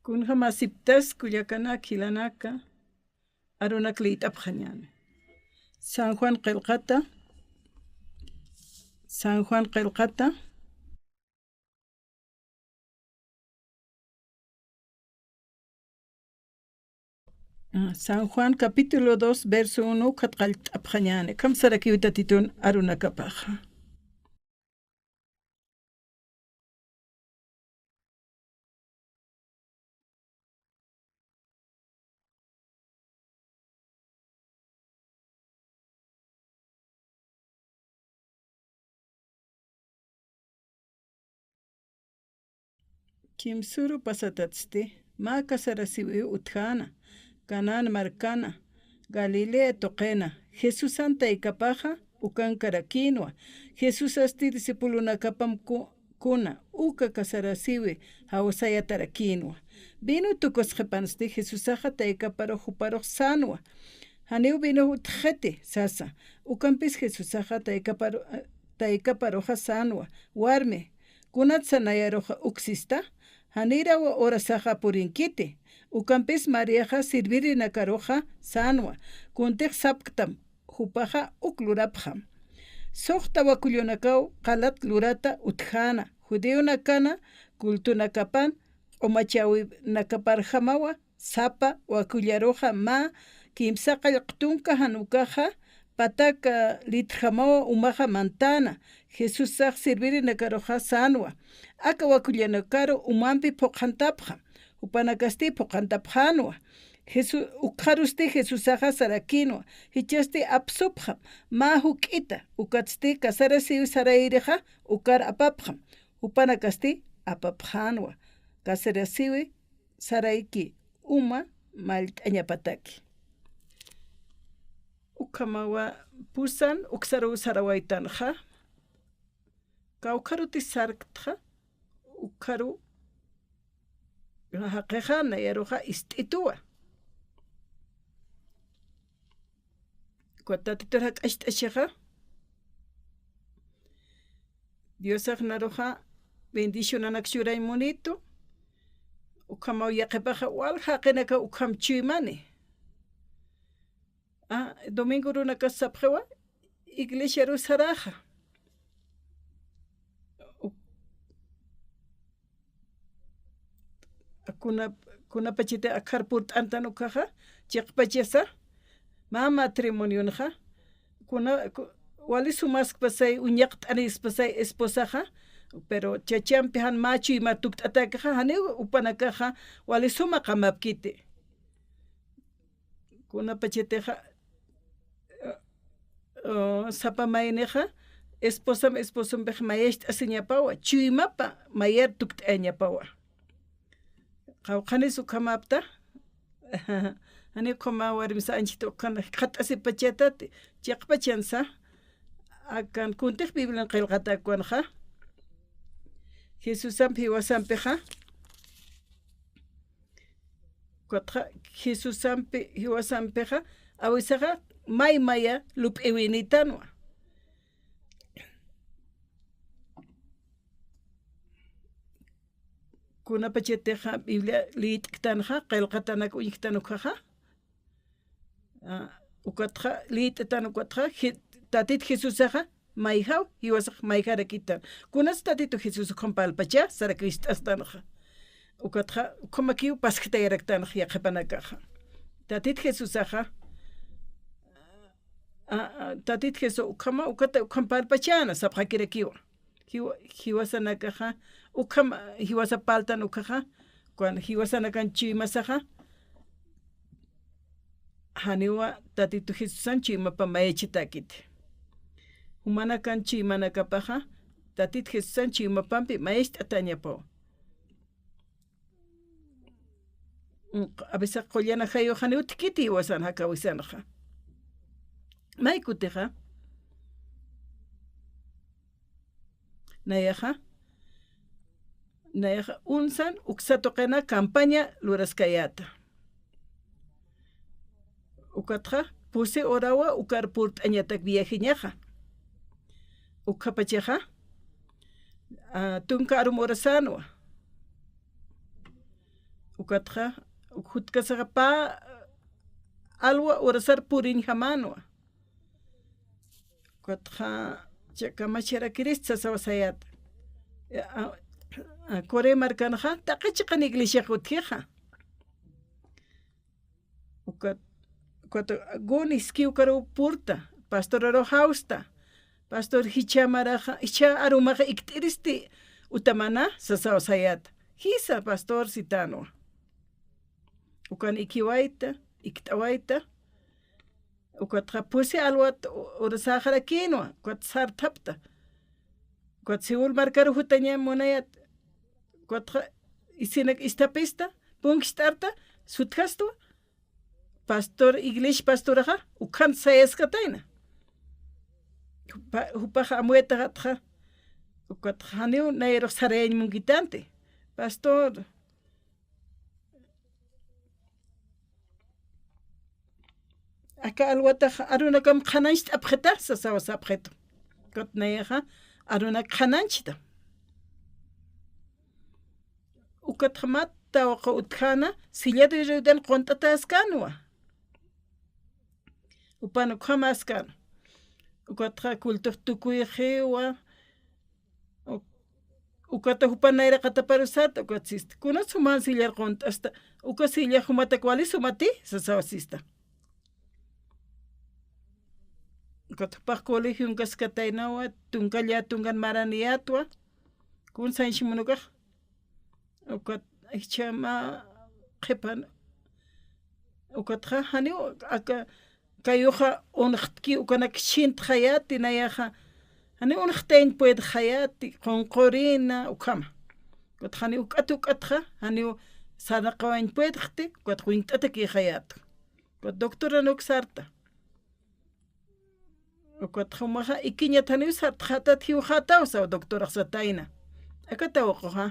Kunja masiptas kuyakana kilanaka aruna klitapjañani. San Juan qilqata San Juan capítulo 2 verso 1 katqalt'apjañani. Kam sarakiwita titun arunakapaja. Kimsuru pasatatzti, Maka sarasiwi utjana, Kanan marcana, Galilea toqena, Jesús santa ikapaja, ukan karakinwa, Jesús asti disipulunakapam kuna, uka kasarasiwi, hawasaya tarakinwa. Vino tukosqepansti Jesusaja taikaparo juparo sanwa. Haneu vino utjete sasa, ukampis Jesusaja taikaparoja sanwa, warme, kunat sanayaroja uksista, Hanira wa orasaja purinkite, ukampis Mariaja sirviri nakaroja sanwa, kuntek sapktam, jupaja uklurapjam. Sohta wakulyonakau kalat lurata utjana, judeo nakana, kultunakapan, omachawi nakaparjamawa, sapa wakulyaroja ma, kimsaka yaqtunka hanukaja, pataka litjamawa umaja mantana, Jesús saq sirviri nakaroja sanwa. Aka wakulyanakaro umampi poqantapja, upanakasti poqantapjanwa. Jesús ukharusti Jesusaja sarakinwa, hichasti apsupja, ma huk'ita, ukatsti kasarasiwi saraireja, ukar apapja, upanakasti apapjanwa, kasarasiwi saraiki, uma malt'añapataki. Ukamawa pusan uksaru sarawaitanja, kaukaruti sarktja, ukaru haqeja nayaruja ist'ituwa. Kuatatitorja k'axt'axiqa, Diosaj naruja bendicionanak xuray monito, ukamaw yaqepaja wal haqenaka ukham chuymani. Domingo runaka sapjewa, iglesia ru saraja. Kuna pachite akarpurt antanukaja, chiqpachesa, ma matrimonio nja, kuna wali sumask pasay uñaqt anis pasay esposaja, pero chachampihan machu y matukt atakaja, hane upanakaja, wali suma kamapkite. Kuna pacheteja sapamayneja, esposam bej mayesht asiñapawa, chuymapa mayer tukt añapawa. Qawqani sukamapta, hani koma warimsa anchito kana khatasi pachetati, chiqpachansa, akan kuntik biblan qilqatakuanja, Jesusampi wasampeja, Jesusampi hiwasampeja, awisaja maya lup ewinitanwa. Kuna pacheteja Biblia liitktanja, qilqatanak uñiktanukaja, ukatja liittatanukatja, tatit Jesusaja, mayjaw, hiwasaj mayjarakitan. Kunas tatitu Jesus kompalpacha, sarakristashtanaja. Ukatja, komakiu paskitayaraktanaj yaqepanakaja. Tatit Jesusaja, tatit Jesús ukama ukata ukampalpachana sapjakirakiwa. Hiwasanakaja, ukama hiwasapaltan ukaja, cuando hiwasanakan chimasaja, haniwa tatitu Jesusan chimapa maechitakit. Humanakan chimanakapaja, tatit Jesusan chimapampi maest atañapo. A veces qollana jayo haniu tikiti wasan hakawisanaja. Maikuteja. Nayaja unsan uksatoqena campaña luraskayata. Ukatja puse orawa ukarpurt añatak viajiñaja. Ukapacheja tunka arum orasanwa. ukatja ukutkasaqa pa alwa urasar purin jamanwa ukatja chakamachira kirista sawasayata kore markanja taqachiqa iglesia utkiqa ukat gonis kiukaru purta pastor aro hausta pastor hichamaraja hicha arumaja iktiristi utamana sasawasayata hisa pastor sitano ukan ikiwaita iktawaita ukat pusi alwat urasajara kinwa ukat sartapta ukat siul markaru hutanya monayat ukat isinak istapista punkistarta sutkastu pastor iglesia pastoraja ukan sayaskataina hupaja amueta hatja ukat haniu nairo sareñ mungitante pastor acá alwata aruna kam khananch abkheta sasawas abkheto kot nayaja aruna khananchita ukat khamatta wa utkhana sillade rudan qontata askanwa upano khamaskan ukat kultur tukuyewa ukata hupanayra qataparusata ukatsista kuna suman sillar qont hasta ukasilla humata kwali sumati sasawasista ukat pa colegio kaskatainawa tunkalla tunkan maraniatwa kun sanchimunuka ukat ichama qepan ukat hani aka kayuja onqtki ukanak shint hayati nayaja hani unqtein pued hayati qonqorina ukama kot hani ukatja hani sanaqawain puedqti kot quintata ki hayat kot doctora noxarta kot khumaha ikinya tani sart khata thiu khata usa doctora sataina akata waqha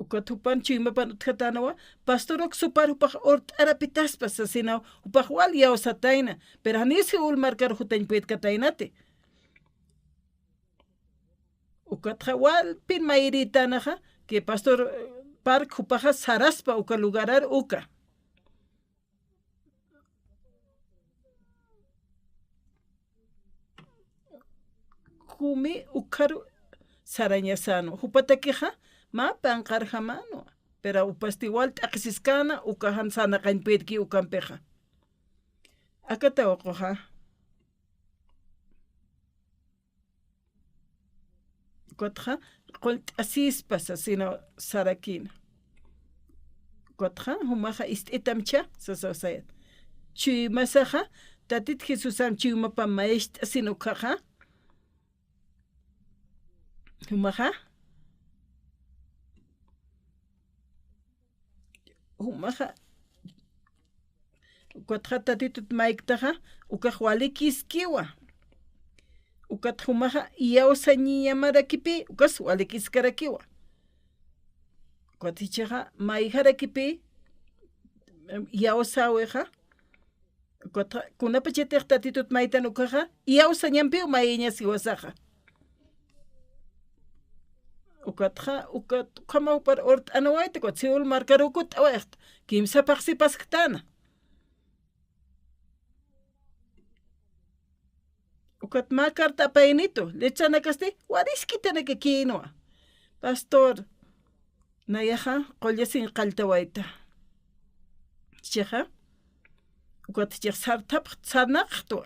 ukatupan chima pan khatanawa pastorok super upah ort arapitas pasasina upah wal ya sataina pero hanisi ul markar hutain puet katainate ukatha wal pin mairita naja que pastor park upaha saraspa uka lugarar uka kumi ukaru sarañasano hupatakeja ma panqar jamano pero upasti igual taqsiskana ukahan sana qainpetki ukampeja akata oqoja kotja qolt asispas asino sarakina kotja humaja istetamcha sasawsayat chui masaja tatit jesusam chiumapa maest asino kaja humaja humaja ukatja tatitut maiktaja ukajwalikis-kiwa ukat humaja iyawsañiyamarakipi ukas walikiskarakiwa ukatichaja maijarakipi iyawsaweja ukatja kunapachetej tatitut maitan ukaja iyawsañampi umaiñasiwasaja ukatja ukat kama upar ort anawaita kot siul markarukut awecht kimsa paxi pasktana ukat makarta painito lechana kasti wariskitana que kinoa pastor nayaja qollasin qaltawaita cheja ukat chej sartap sarnaqto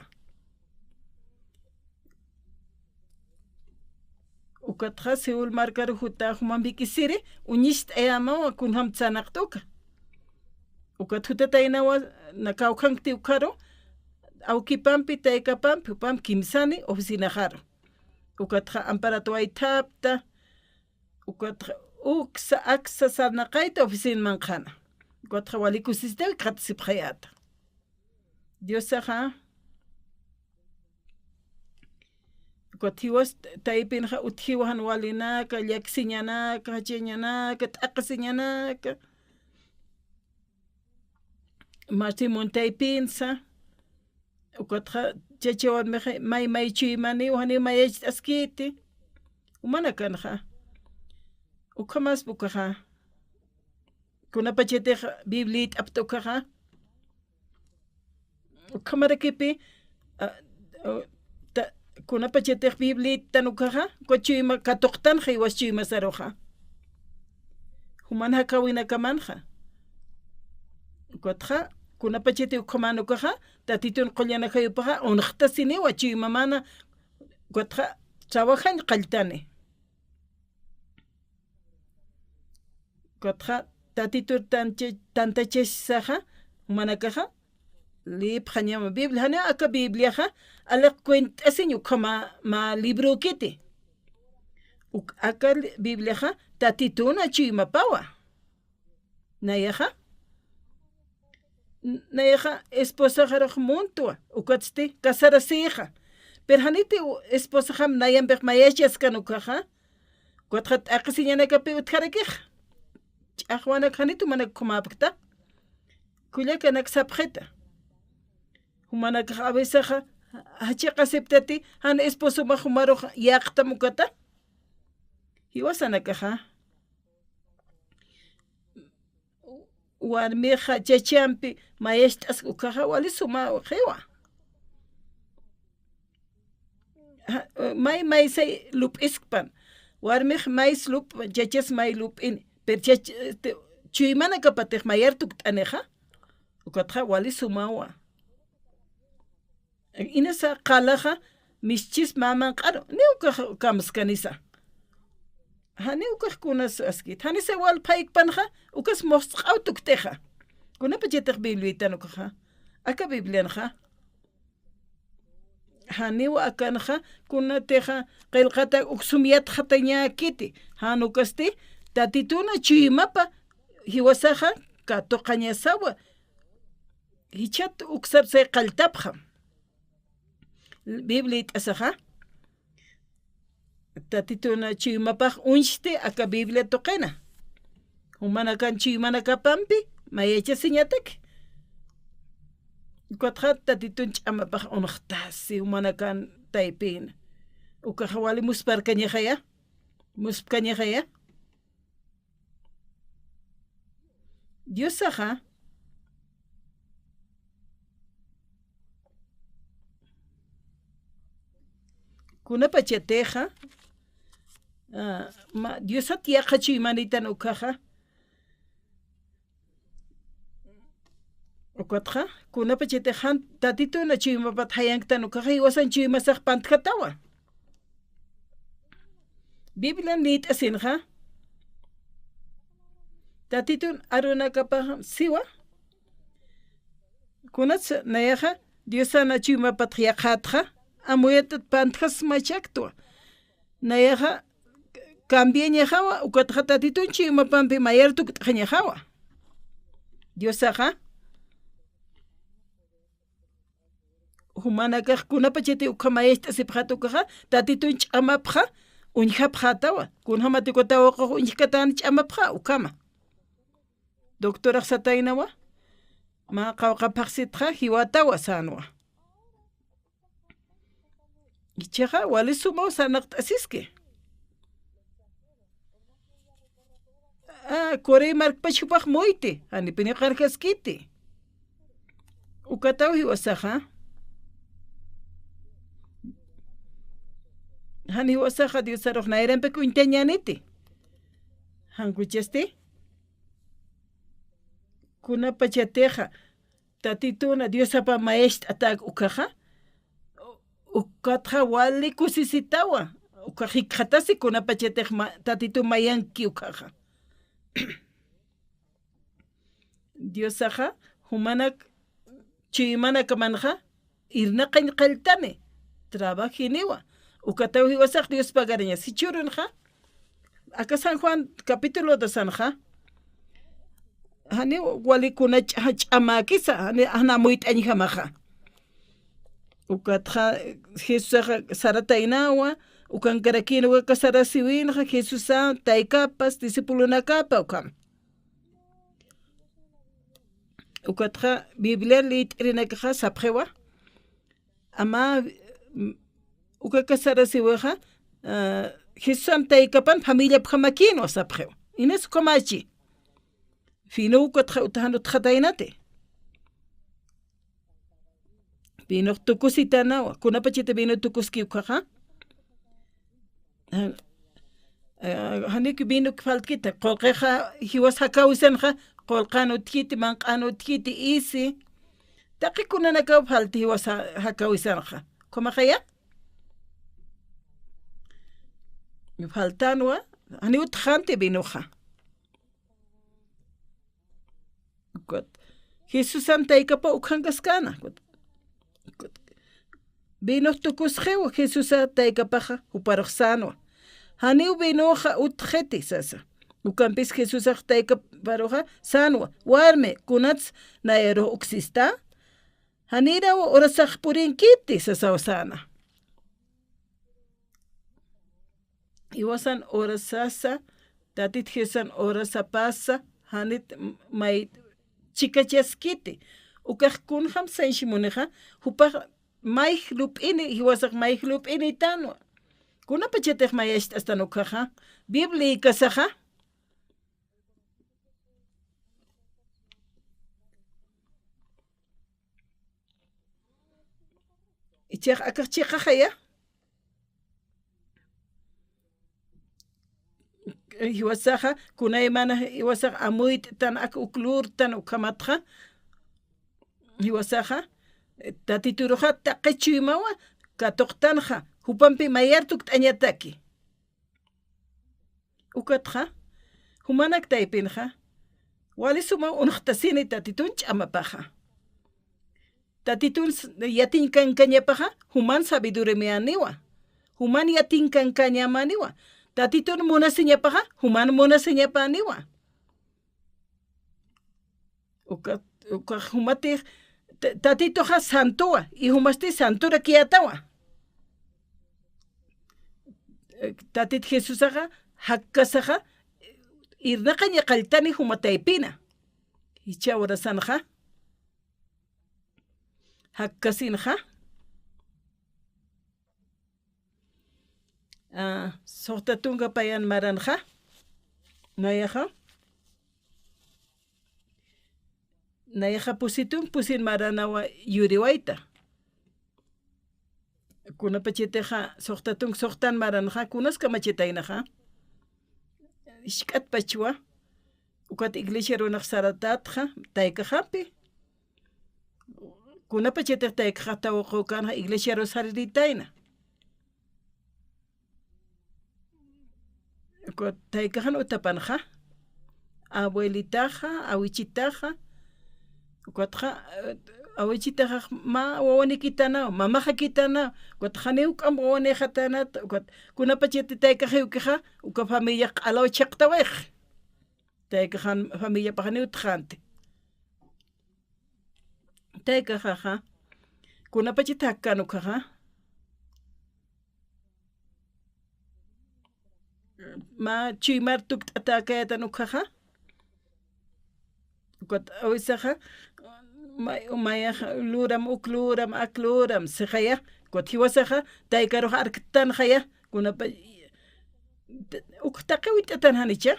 ukatja siul markaru huta humambikisiri unist ayama kunham tsanaqtoka ukat hutatainawa nakaukhangti ukaro aukipampi taikapampi upam kimsani oficina jaro ukatja amparatoaitapta ukatja uksa aksa sarnaqaita oficina manqana ukatja walikusiste qatsipqayata diosaja kotiwas taipinja utjiwahan walinaka llaksiñanaka hachiñanaka t'aqsiñanaka martimon taipinsa ukatja chachawanmeja maychuyimani uhani mayach t'askiti umana kanja ukamas bukaha kuna pachete biblit aptokaha ukamarekipi kuna pachete biblit tanukaha kochima katoktan hiwachima saroja humanha kawina kamanja kotja kuna pachete ukamano kaha tatitun qollana kayupaha onkhtasini wachima mana kotja trabajan qaltane kotja tatitur tantache saja manakaja lip hanyama biblia hanya aka biblia ha ala cuent asinyo kama ma libro kiti aka biblia ha tatituna chima pawa nayaja esposa jaroj montua ukatste casara sija pero haniti esposa ham nayan bek mayachas kanukaja kotja akasinyana kape utkarekej akhwana khanitu mana kumapkta kulla kanak sapkheta humana khabesaha hachi qaseptati han esposo ma khumaro yaqta mukata hiwasana kaha warmeja chachampi maestras ukaha walisuma khiwa may say lup iskpan warmej may lup chachas may lup in pero chuimana kapatej mayer tuktaneja ukatja wali sumawa inasa qalaja mischis maman qaro ni ukamskanisa hani ukajkunas askit hani se wal paik panja ukas mosqaw tukteja kuna pachetaj biblitan ukaja aka biblianja hani wa akanja kuna teja qilqata uksumiyat khataña kiti hanukasti tatituna chimapa hiwasaja katoqañasawa hichat uksar se qaltapja biblit asaja tatituna chimapa unchte aka biblia toqena humana kan chimana kapampi mayecha siñatek kotja tatitun chamapa unhtasi humana kan taipin ukajawali musparkañejaya Dios saja kuna pachateja Dios atiaja chimanita nukaja ukatja kuna pachateja tatito na chima pathayankta nukaja iwasan chima saj pantkatawa Biblia nit asinja tatitun aruna kapah siwa kunats nayaja diosana chima patriarchatja amuyetat pantjas machaktua nayaja cambien jawa ukatja tatitun chima pampi mayer tuktaña jawa diosaja humana kaj kuna pachete ukamaesta sipjatukaja tatitun chamapja unjapjatawa kunjamatikota oqo unjkatan chamapja ukama Doctora Satainawa, ma qawqapaqsitqa hiwatawa sanwa. Ichaqa wali sumaw sanaqta asiske. Kore markpachupaq moyti, hanipini qarkaskiti. Ukataw hiwasaqa. Hani hiwasaqa diusaroq nairanpe kuintañaniti. Hankuchasti. Kuna pachateja tatituna diosapa maest atak ukaja ukatja wali kusisitawa ukajikhatasi kuna pachetej tatitu mayanki ukaja diosaja humanak chimana kamanja irna qaltane trabajiniwa ukataw hiwasaq Dios pagaraña sichurunja acá San Juan capítulo 2 sanja hani wali kuna chamakisa hani ana muit anjamaja ukatja Jesus saratainawa ukan karakino wa kasarasiwin Jesus taikapas disipulo nakapa ukam ukatja Biblia lit rinakaja sapjewa ama ukakasarasiweja Jesusan taikapan familia pjamakino sapjeo. Ines komachi. Fino utahano tjatainate. Vino tukusitanawa. Kunapachite vino tukuski ukaha. Hanik vino faltkita. Kolkeja hiwas hakawisenja. Kolkano tkiti mankano tkiti isi. Taki kunanakaw falti hiwas hakawisenja. Komakaya? Faltanwa. Hani utjante vinoja. Jesusan taikapa ukhankaskana. Vino tukusjewa Jesusa taikapaja uparoxano. Hani vinoja utjeti sasa. Ukampis Jesusa taikaparoja sanwa. Warme kunats naero uxista. Hanira orasaj purinkiti sasa osana. Iwasan orasasa. Tatit Jesusan orasapasa. Hanit may chikachaskiti. Ukaj kunjam senshimoneja. Hupaj may lupini. Hiwasak may lupini tanwa. Kuna pachetej mayest hasta nukaja. Biblia kasaja. Ichaj akaj chikajaya. Hiwasaja kunay mana hiwasak amuit tan ak uklur tan ukamatja. Hiwasaja tatituruja taqechimawa katoqtanja hupampi mayartuk t'añataki. Ukatja humanak taipinja walisuma unqtasini tatitun ch'amapaja. Tatitun yatin kankañapaja human sabiduremianiwa. Human yatin kankañamaniwa. Tatitun munasiñapaja human munasiñapaniwa. Uka humati tatitoja santua y humasti santura kiatawa. Tatit Jesusaja hakkasaja irnaqa ñaqaltani humataipina. Ichawra sanja hakkasinja. Sohtatunga payan maranja. Nayaja. Nayaja pusitun pusin maranawa yuriwaita. Kuna pacheteja sohtatun sohtan maranja kunas kamachetainaja. Ishkat pachua. Ukat iglesia runaq saratatja taikajapi. Kuna pachetej taikaja waqokanja iglesia rosariritaina. Taikajan utapanja. Abuelitaja, awichitaja. Ukatja awichitaja ma wawanikitana, mamaja kitana. Ukatjani ukam wawanejatana. Kuna pachete taikaja ukaja uka familia qalaw chaqtawej. Taikajan familia pajani utjante. Taikaja kuna pachete hakkanukaja. Ma chimartuk atakayatan ukaja. Ukat awisaja maya luram ukluram akluram sejaya. Ukat hiwasaja taikaroja arktan jaya. Kuna pa uktaqawitatan hanicha.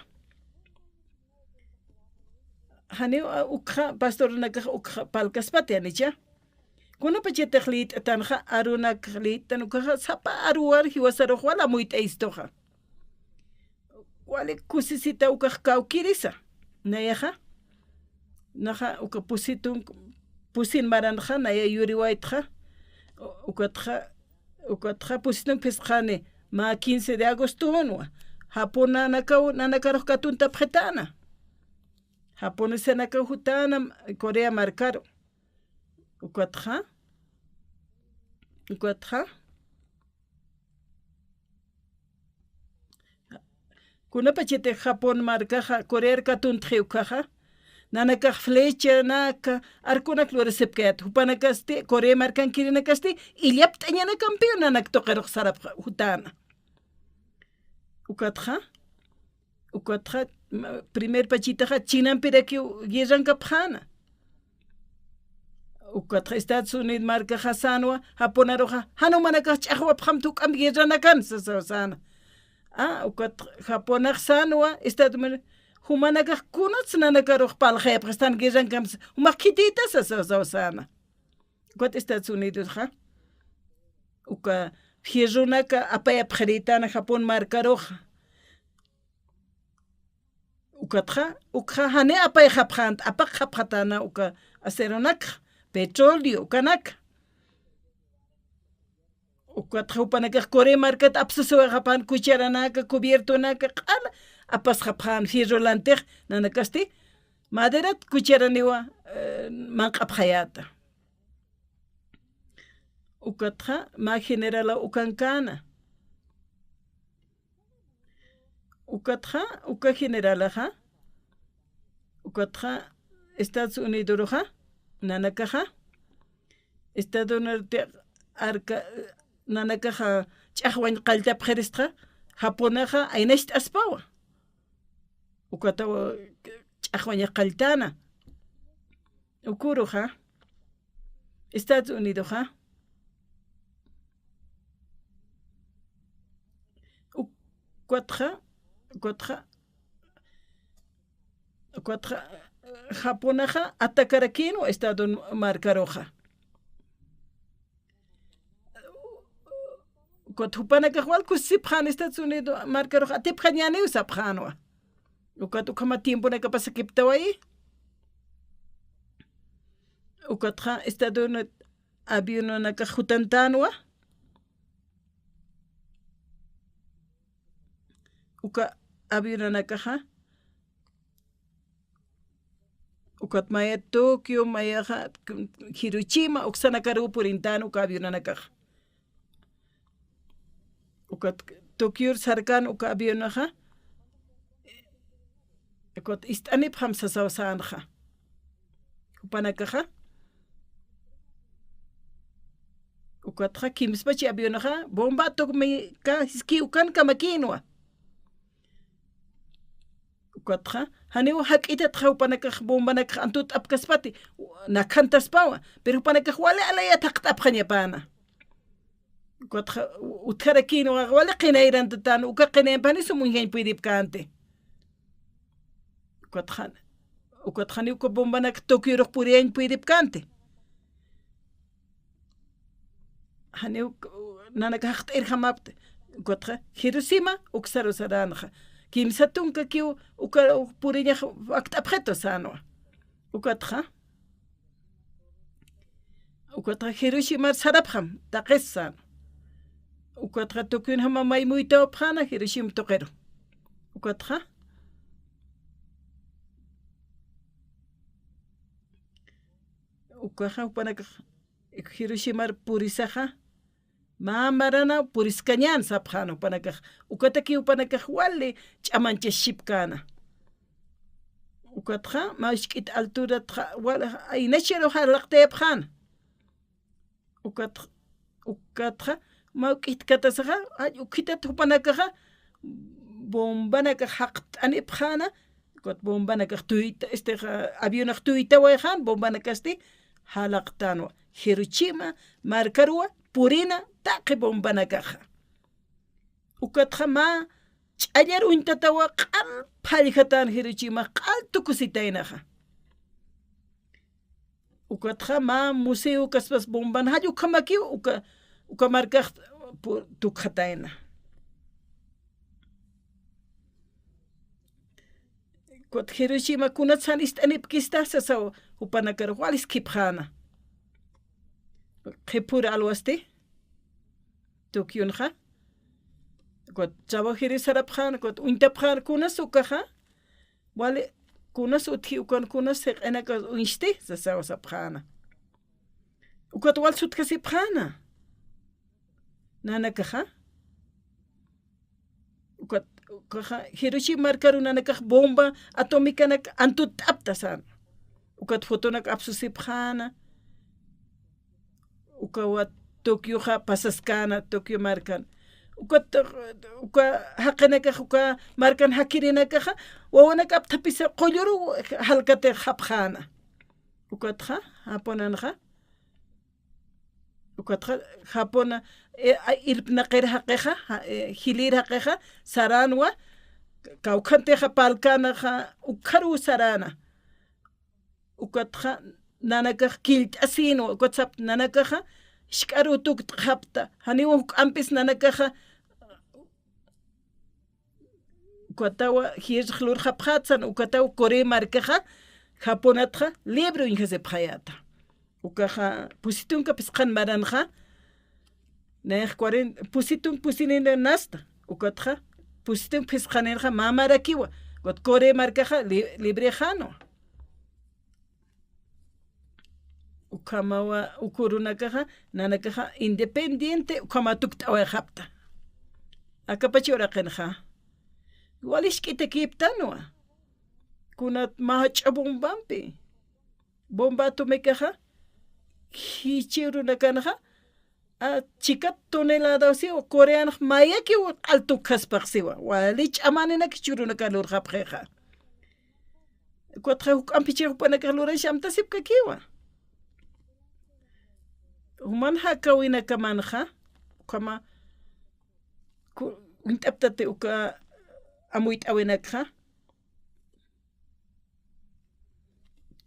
Hani ukja pastor nakaja ukja palkaspati hanicha. Kuna pachetejlit atanja arunaklit tanukaja sapa aruar hiwasaroj wala muita istoja. Wale kusisita ukajkaukirisa. Nayaja. Naja uka pusin maranja naya yuriwaitja. Ukatja pusitun pesjane ma 15 de agosto onwa. Japón nanakaroh katunta pjetana. Japón senakaw hutana Corea marcaro. Ukatja. Kuna pachete Japón marcaja Corea katuntje ukaja. Nanakaj flecha naka arkunak loresepkayat hupanakaste Corea marcan kirinakaste illap t'añana campeón nanak toqeroq sarap hutana. Ukatja primer pachitaja chinampiraki guerranka pjana. Ukatja Estados Unidos marcaja sanwa Japonaroja hanumanakaj ch'aqwa pjam tuk'am guerranakan sasana. ukat Japonak sanwa Estados Unidos humanaka kunats nanakaruq palqayqa están guerrankams humaq kitita sana ukat Estados Unidos uka fierrunaka apayap qharitana Japón markaruqa ukatqa hane apay qhapqanta apaq qhapqatana uka aceronaka petróleo ukanaka ukatqa upanaka Corea markata apsusuqapan kucharanaka cubiertonaka q'ala apas qhapqan fierrolantiq nanakasti maderat kucharaniwa manq'apqayata ukatqa ma generala ukankana ukatqa uka generalaqa ukatqa Estados Unidos nanakaqa Estados Unidos arka nanakaqa ch'aqwan qalltap qhirisqa Japonaqa aynash t'aspawa ukatawa ch'aqwaña qalltana ukuruqa Estados Unidos ukatqa Japonaqa atakarakinu Estados markaruqa ukat hupanakaq walkusipqan Estados Unidos markaruqa atipqañaniw sapqanwa ukat ukama tiemponaka pasakiptawai ukatqa Estados Unidos aviononaka hutantanwa uka aviononakaqa ukat maya Tokio mayaqa Hiroshima uksanakaru purintanu uka aviononakaqa ukat Tokyo sarkan uka avionaqa ukat istanip hamsasawsanaqa upanakaqa ukatqa kimspachi avionaqa bomba tokmika hiski ukanka makinwa ukatqa haniwa hak'itatqa upanakaq bombanakaq antut apkaspati nakantaspawa pero upanakaq wale alaya taqt'apqañapana ukatqa utqarakinuqa wale qinayrantatan uka qinaypani sumunñay pidipkante ukatqani uka bombanaka Tokyoruq puriyañ pidipkante hani nanaka haqt'ir hamapta ukatqa Hiroshima uksarusaranaqa kimsa tunka kiw uka puriñaq akt'apqeto sanwa ukatqa Hiroshima sarapqam taqes sana ukatqa Tokyo hama maymuyta upqana Hiroshima toqeru ukatqa upanaka Hiroshima purisaqa mamarana puriskañan sapqana upanakaq ukataki upanakaq wali ch'amancha shipkana ukatqa mashk'it altura aynachero halaqtayapqana ukatqa mawk'it katasaqa ukitata upanakaqa bombanaka haqt'anipqana bombanaka tuyta avionaq tuйтawayqan bombanakasti halaqtanwa Hiroshima markaruwa purina taqi bombanakaqa ukatqa ma ch'allar untatawa q'alphallqatan Hiroshima q'altukusitaynaqa ukatqa ma museo kaspas bomban hallu kamaki uka markaq tukhatayna Hiroshima kunatsan istanipkista sasaw upanakaruq walis qhipqana qhipura alwasti Tokionqa trabajiri sarapqana untapqana kunas ukaqa wali kunas utji ukan kunas seq'inaka unshti sasaw sapqana ukat wal sutkasipqana nanakaqa ukat Hiroshima markaru nanakaq bomba atómicanak antut aptasan ukat fotonak apsusipqana ukawa Tokyoqa pasaskana Tokyo markan uka haqinakaq uka markan hakirinakaqa wawanaka aptapisa qolluru halkate hapqana ukatqa haponanqa ukatqa japona irpnaqir haqeqa hilir haqeqa saranwa kawqanteqa palkanaqa ukharu sarana ukatqa nanakaq killt'asino ukatsap nanakaqa ishk'aru tuktqapta haniwan huk'anpis nanakaqa ukatawa hirqlur hapqatsan ukatawa Corea markaqa japonatqa libre inhasepqayata ukaqa pusitunka pisqan maranja neq 40 pusitun pusinina nasta ukatqa pusitun pisqanerqa mamarakiwa kot Corea markaqa libre jano ukamawa ukurunakaqa nanakaqa independiente ukamatuktawa hapta akapachura qenja walishk'ita kiptanwa kunat mahach'a bombampi bomba atomikaqa hichiruna kanaqa chikat tonelada siwa coreanaq mayaki altu kaspaqsiwa walich amaninaki churuna kalur hapqeqa kuatqa huk'anpi chiqpanaka lurash amtasipka kiwa human hakawina kamanja kama int'aptate uka amuyt'awinakqa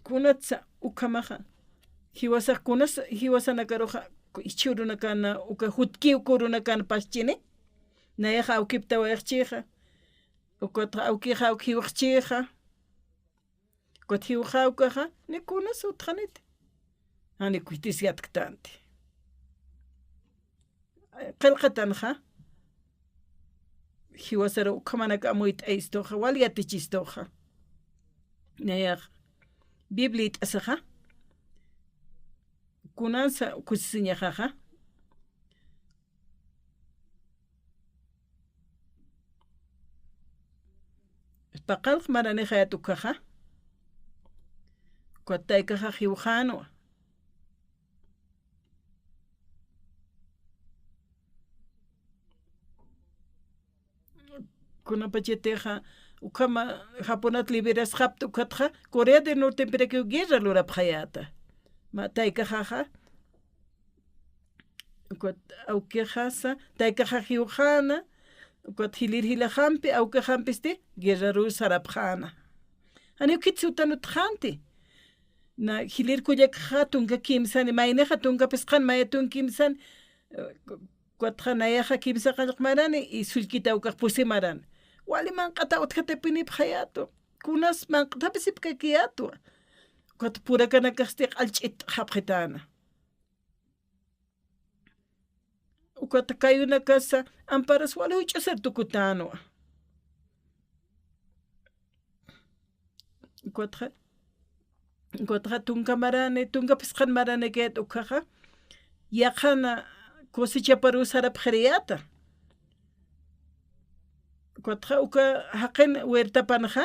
kunatsa ukamaqa hiwasaqkunas hiwasanakaruqa ichuruna kana uka hutkiw kuruna kana paschini nayaqa awkipta wayaqchiqa ukatqa awkiqa awkhiwaqchiqa kot hiwqawkaqa nikunas utqaniti hani kuitisiatktanti qillqatanja hiwasara ukhamanaka amuyt'aystoqa walyatichistoqa nayaq Biblia t'asaqa kunansa kusisiñaqaqa paqalq maraniqa yatukaqa kuataykaqa hiwqanwa kunapachiteqa ukama japonat liberas hapta ukatqa Corea del Norte pirakiw guerra lurapqayata mataykaqa ukat awkijasa taykaqa hiwqana ukat hilir hilahampi awkihampisti guerra sarapqana ani ukitsutanutqanti na hilir kuyakaqa tunka kimsani mayneqa tunka pisqan maya tun kimsani kuatqa nayaqa kimsa qallqmarani y sullkita awkaq pusimarani wali manqata utqatipinipqayatu kunas manqatapis ipkakiyatu kat purakanakaqsti q'alch'it hapqitana ukata kayuna kasa amparas wali huch'asar tukutanwa kuatqa tunkamarani tunka pisqanmarani ket ukaqa yaqana cosechaparu sarapqriyata kuatqa uka haqin huertapanaqa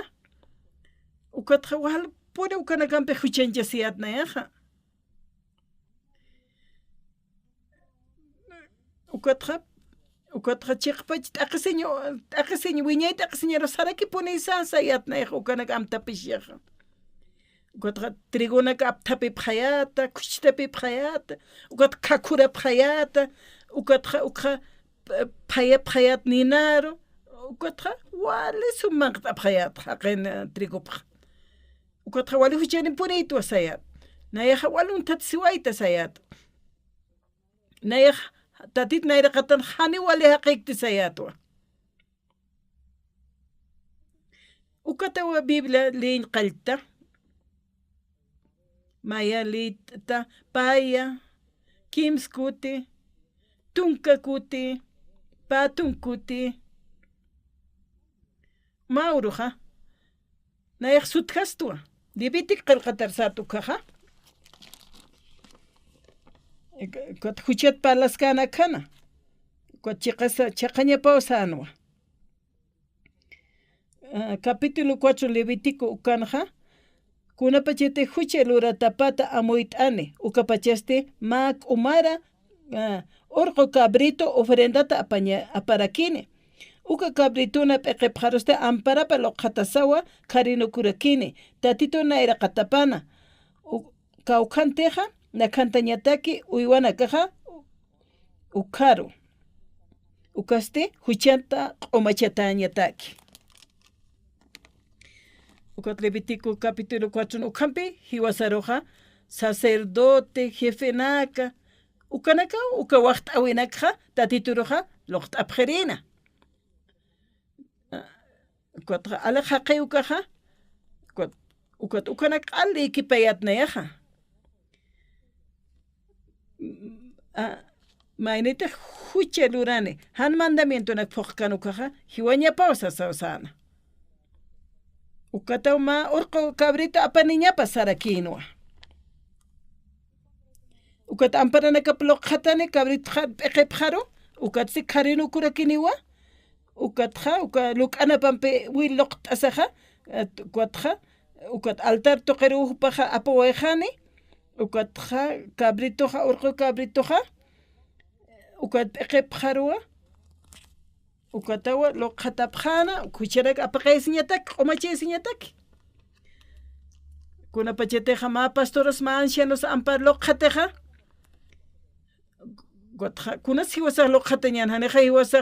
ukatqa wal pura ukanakampi huchanchasiyatnayaqa ukatqa chiqpach t'aqisiño wiñay t'aqisiñero saraki punisasa yatnayaqa ukanaka amtapisyaqa ukatqa trigunaka aptapi phayata kuchtapi phayata ukat khakura phayata ukatqa ukha phayat ninaro ukatqa wali sumaqta phayat haqin trigupqa ukatqa wali huchani purito sayat nayaqa wali untat siwayta sayat nayaqa tatit nayraqatan hani wali haqiqti sayatwa ukatawa Biblia lein qalta maya lita paya kimskuti tunkakuti patunkuti mauruja nayaq sutkastua dibitik qillqatarsatukaja kat huchat palaskana kana kat chiqasa chaqañapawsanwa capítulo 4 Levítico ukanja kunapachete huche luratapata amuyt'ani ukapachaste mak umara urqu cabrito ofrendata aparakini uka cabrituna p'eqipqaruste amparapa loqhatasawa qharinukurakini tatituna iraqatapana kawqanteqa nakhantañataki uywanakaqa ukaru ukaste huchanta q'umachatañataki. Ukat Levítico capítulo 4 ukampi hiwasaroja sacerdote jefenaka ukanaka uka waqt awinakja tatituroja loqt abjerina. Ukat ala haqi ukaja ukat ukanak ali kipayatnayaja. Mainita huche lurane han mandamiento nak fokan ukaja hiwaña pausa sausana. Ukataw ma urqo cabrito apaniñapa sarakinwa. Ukat amparana kaplo khatane cabrito p'eqepjaro ukatsi kharinu kurakiniwa ukatja uka luk'ana pampe wiloq t'asaja ukatja ukat altar toqeru paja apawejani ukatja cabritoja urqo cabritoja ukat p'eqepjaruwa ukatawa lo khatapjana kucharak apaqaysiñatak q'umachaysiñatak kuna pacheteja ma pastoros ma ancianos ampar lo khateja kuna siwasa lo khateñan haneja hiwasa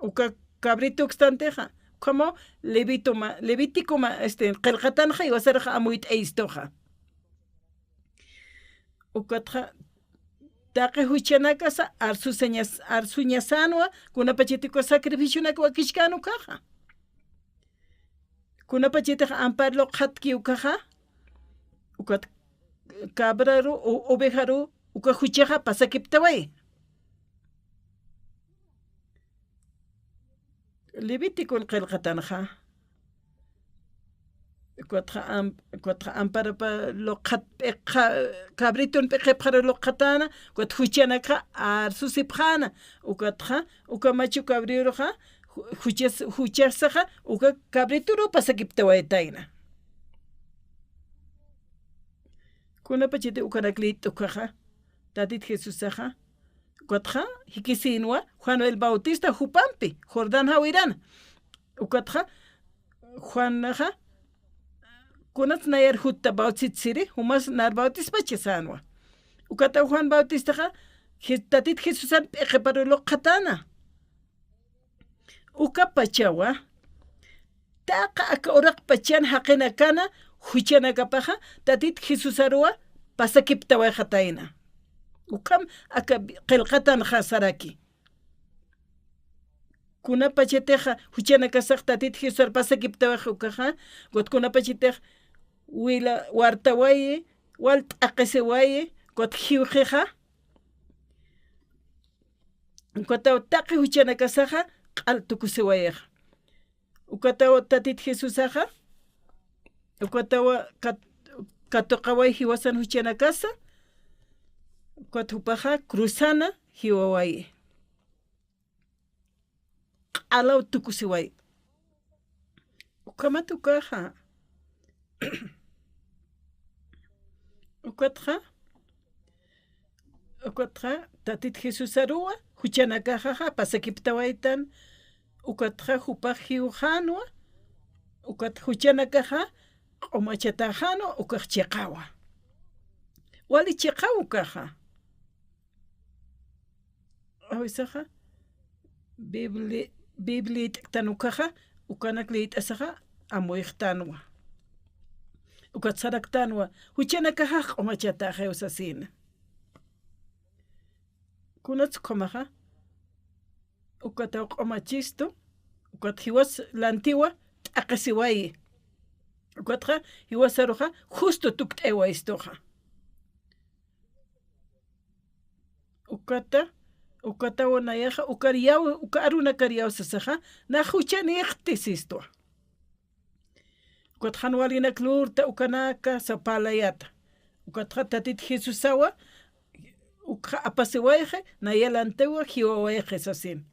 uka cabrito extanteja como levítico ma qelqatanja hiwasarja amuit eistoja ukatja taqe huchanakasa arsuñasanwa kuna pachetico sacrificio nakwa kishkanu kaja kuna pachetiqa amparlo qhatki ukaja ukat cabraru ovejaru uka huchaja pasakiptaway Levítico qelqatanja Cuatro ampara pa lo cabrito para lo catana, cuat huchanaka ar susipjana, ucatja, ucamachu cabriroja, huchasaja, uca cabrituro pasakiptawaitaina. Kuna pachete ucanaclito caja, tatit Jesusaja, cuatja, hikisinwa, Juan el Bautista Jupampi, Jordán Hawirana, ucatja, Juanaja, kunat nayar hutta bautitsiri humas nar bautis bachesanwa ukata Juan Bautista tatit Jesusan peqeparulo qatana uka pachawa taqa aka uraq pachan haqina kana huchana kapaja tatit Jesusarua pasakiptawa khataina ukam aka qilqatan khasaraki kuna pacheteja huchana kasaq tatit Jesusar pasakiptawa ukaja got kuna pacheteja wila wartawaye walt aqesewaye kot hiujeja ukataw taqi huchana kasaja qaltukusewayeja ukataw tatit Jesusaja ukataw katoqaway hiwasan huchana kasa kwathupaja cruzana hiwawaye qalaw tukusewaye ukamatukaja ukatja tatit Jesusarua huchanakajaja pasakiptawaitan ukatja hupajiujanua ukat huchanakaja q'umachatajano ukajchiqawa wali chiqawkaja awisaja Biblia tanukaja ukanaklit asaja amuiqtanwa ukatsaraktanwa huchanakaja q'umachataja usasina kunats q'umaja ukataw q'umachisto ukat hiwas la antigua t'aqesiwaye ukatja hiwasaroja justo tukt'ewa istoja ukatawa nayaja ukariyaw ukaruna kariyaw sasaja na huchaniqtisistwa ukatjan walina klurta ukanaka sapalayata ukatja tatit Jesusawa ukja apasewaje nayalantewa hiwawaje sasin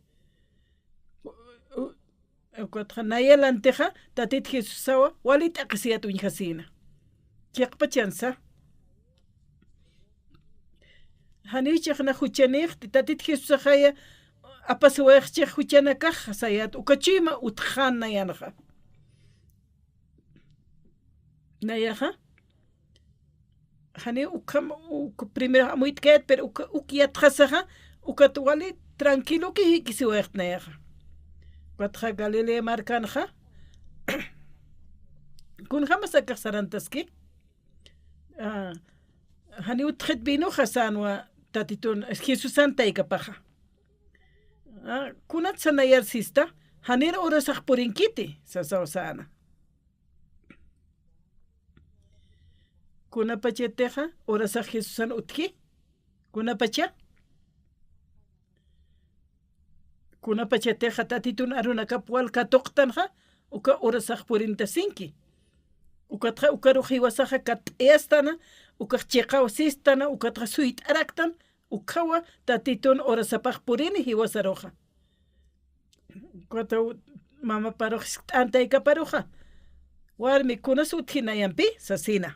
ukatja nayalanteja tatit Jesusawa walit aqsiyat uñjasina chiqpachansa hanichaqna huchaniqti tatit Jesusajaya apasewaje huchanakaja sayat ukachima utjana yanaja nayaja hani ukam primero amuitket pero ukiat khasaja ukat wali tranquilo ki hikisiwekneja katja Galilea markanja kun jamasakaj sarantaski hani utjet vino jasanwa tatitun Jesús Santa y capaja kunat sanayar sista hanir orasaj purinkiti sasawsana kuna pacheteja orasaj Jesúsan utki kuna pacha kuna pacheteja tatitun aruna kapwal katoqtanja uka orasaj purintasinki ukatja ukaruji wasaja kat estana ukacheka wasistana ukatja suit araktan ukawa tatitun orasapaj purini hiwasaroja cuando mama paroja antaika paroja warmi kuna suthinayampi sasina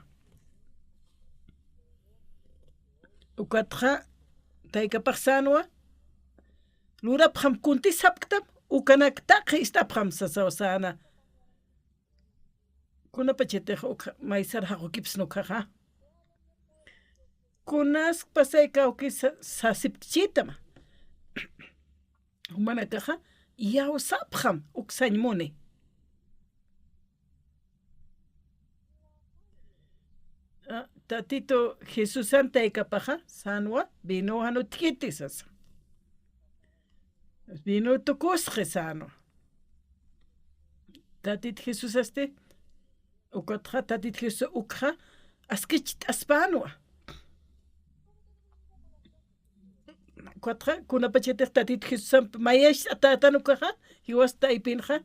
ukatja taika paksanwa lurapjam kunti sapktam ukanakta istapjam sasawsana kuna pacheteja maisar hagokips kunas pasayka uki sasipchitama humanakaja yaw sapjam uksañmuni tatito Jesús Santa ikapaja sanwa vino hanutkitisas vino tukusje sano tatit Jesús ukatja tatit Jesús ukja askich aspanwa cuatro kuna pachete tatit Jesús mayesh atatanukaja hiwas taipinja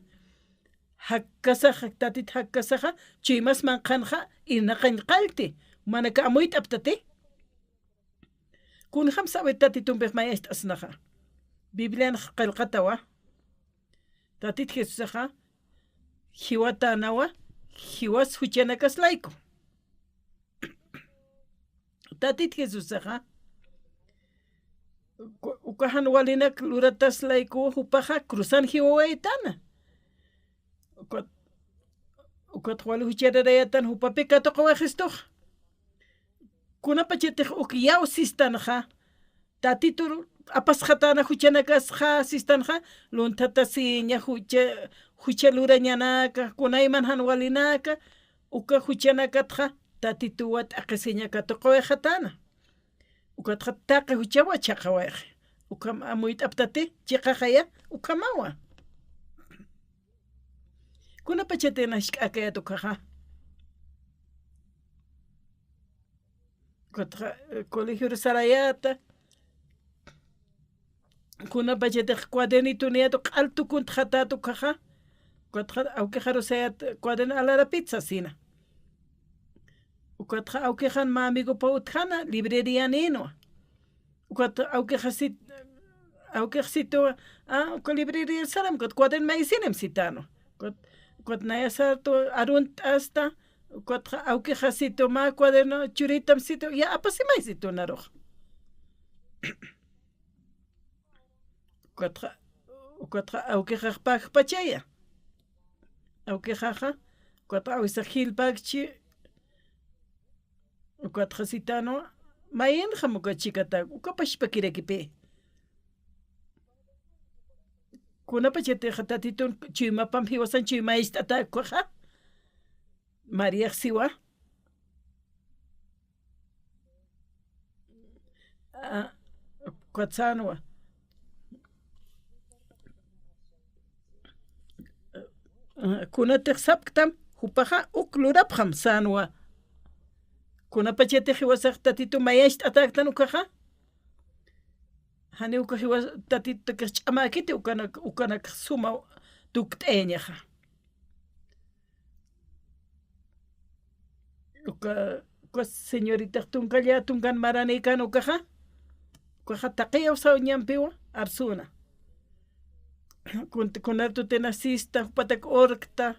hakkasaj tatit hakkasaja chimas manqanja inaqanqalti manaka amuit aptate kun khamsa tatitun beh mayesh asnaja Biblian qalqatawa tatit Jesús hiwatanawa hiwas huchanakas laiko tatit Jesús ukahan walinak luratas laiko hupaja cruzan hiwaitana ukat wali hucharayatan hupapi katoqwa Jesús kuna pachete ukiyaw sistanja tatitur apasjatana huchanakas sistanja luntata siña huchalurañanaka kunayman han walinaka uka huchanakatja tatituwat aqisiña katoqwa jatana ukatja taqi huchawa chaqawaj ukam amuit aptate chiqajaya ukamawa kuna pachetena shk'akaya tukaja katja colegio sarayata kuna pachete cuadernituniato q'altu kuntjata tukaja katja awkejaro sayat cuaderno alara pizza sina ukatja awkejan ma amigo pa utjana librería nino ukatja awkejsito uka librería saram kat cuaderno medicinem sitano kat nayasarto arunt hasta katja awkejasito ma cuaderno churitam sito ya apasimaysito naroj ukatja awkejaj pachaya awkejaja katja awisajil pakchi ukatja sitano mayen jamuka chikata ukapashpakirekipe kuna pachete jatatitun chimapam hiwasan chimaistata koja María siwa kwatsanwa kuna texapktam hupaja uklurapjam sanwa kuna pachete hiwasaj tatito mayesh ataktan ukaja hani uka hiwas tatito kach'amakiti ukanak suma tukt'eñaja uka señorita tunkalla tunkan maranikan ukaja taqiya usawñampiwa arsuna kunartu tenasista patak orkta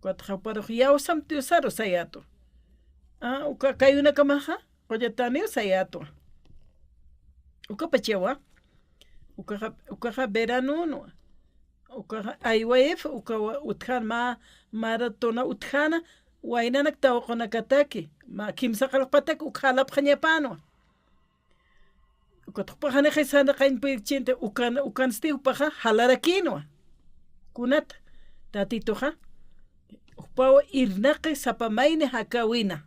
katja paroj yawsam tiusaro sayato uka kayuna kamaja qoyatani sayato uka pachewa ukaja verano ukaja aywayef uka utjan maratona utjana waynanak tawaqonakataki ma kimsa qalpatak ukjalap qhañapano Ukatupajane jesana kain pichinte ukan sti upaja halarakinwa. Kunat tatitoja upawa irnaqe sapamaine hakawina.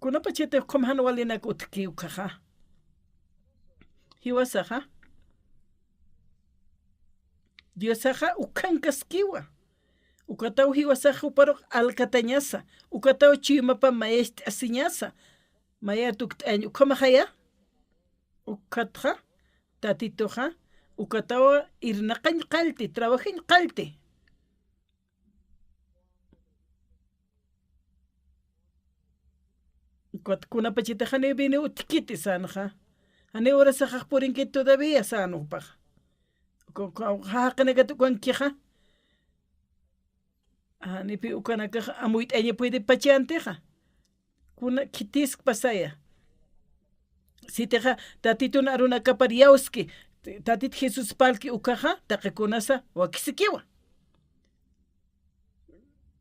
Kunapa chete komhan walina utki ukaja. Hiwasaja. Diosaja ukankaskiwa. Ukatau hiwasaja uparo alcatañasa. Ukatau chimapa maest asiñasa. Maya tuktaño komajaya. Ukatja tatitoja. Ukatawa irnaqañ qalti, trabajañ qalti. Kunapa chete jane viene utkiti sanja. Jane ora sajaj purinki todavía sano paja. Hakanagatu con queja. Nipi ukanaka amuit enya puede pachianteja. Kuna kitisk pasaya. Si teja tatitun aruna kapariauski. Tatit Jesus palki ukaja taqikunasa wakisikiwa.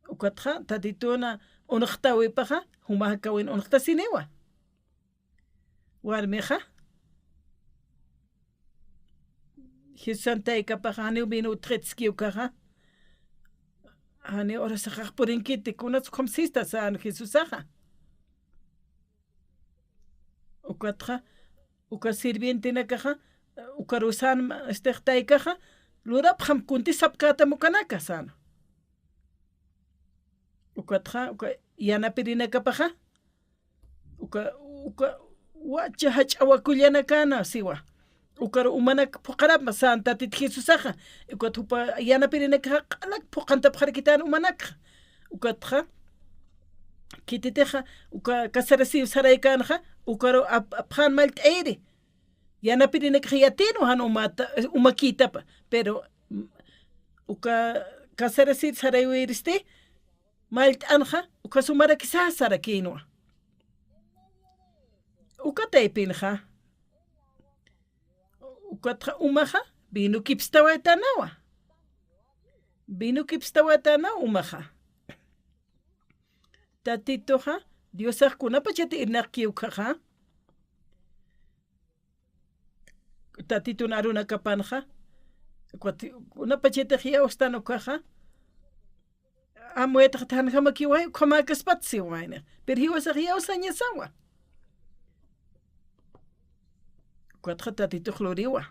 Ukatja tatituna unaqtawi paja humahakawin unaqtasinewa. Warmeja. Hisantay kapag hani ubinu tretski ukaja. Hani ora sakak purinkiti kunats komsista sa Jesusaja. Ukatja ukasirviente na kaja. Ukarusan estechtay kaja. Lurap ham kunti sapkata mukanaka sana. Ukatja yanapirina kapaja. Wacha hachawakulyana kana siwa. Ukar umanak pukarap masan tatit Jesusaja. Ukat hupa yanapirina kaja kalak pukantap harikitan umanak. Ukatja kititeja kasarasi saraykanja ukaro aphan malt eire. Yanapirina kajatino han umakitapa. Pero kasarasi sarayweriste malt anja ukasumara kisa sarakinwa. Ukataypinja. Ukatja umaja binu kipstawatanawa. Binu kipstawatana umaja. Tatitoja Diosaj kunapa chati irnaqki ukaja. Tatitun aruna kapanja. Kunapa chati hiyaustan ukaja. Amuetaj tan hamakiway komakaspatsi wayne. Pero hiwasaj hiyausañasawa. Kuatja tatito chloriwa.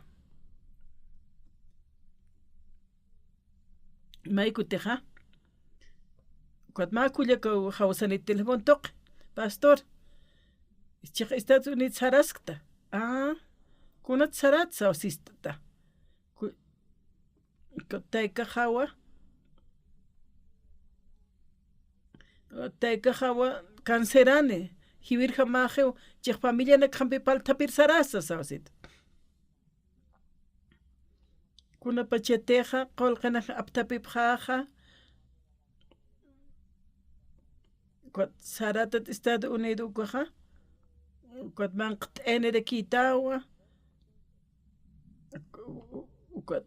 Maikuteja. Kuat makulia ko hausanit telepon tok. Pastor. Chik Estados Unidos haraskta. Kunat sarat sausistata. Taika hawa. Taika hawa cancerane. Hibir jamajeo, chik familia na kampipal tapir sarasa sausit. Kuna pacheteja, kolkana aptapip jaja. Kwat saratat Estados Unidos kuja. Kwat manqt ene de kitawa. Kwat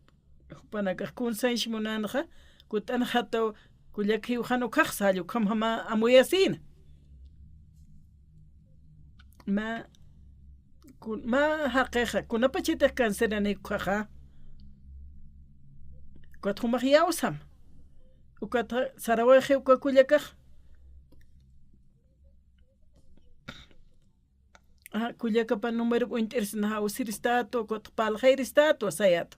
panaka kun sansh munanja. Kwat anhato kulyaki ujano kaksalyo kam hama amuyasin. Ma hakeja kunapa chita cancerane kuja. Kwat humahiyausam. Ukat sarawaje ukakulyakaj. Kulyaka pa numero po interes na hausir stato, kwat palhair stato sayat.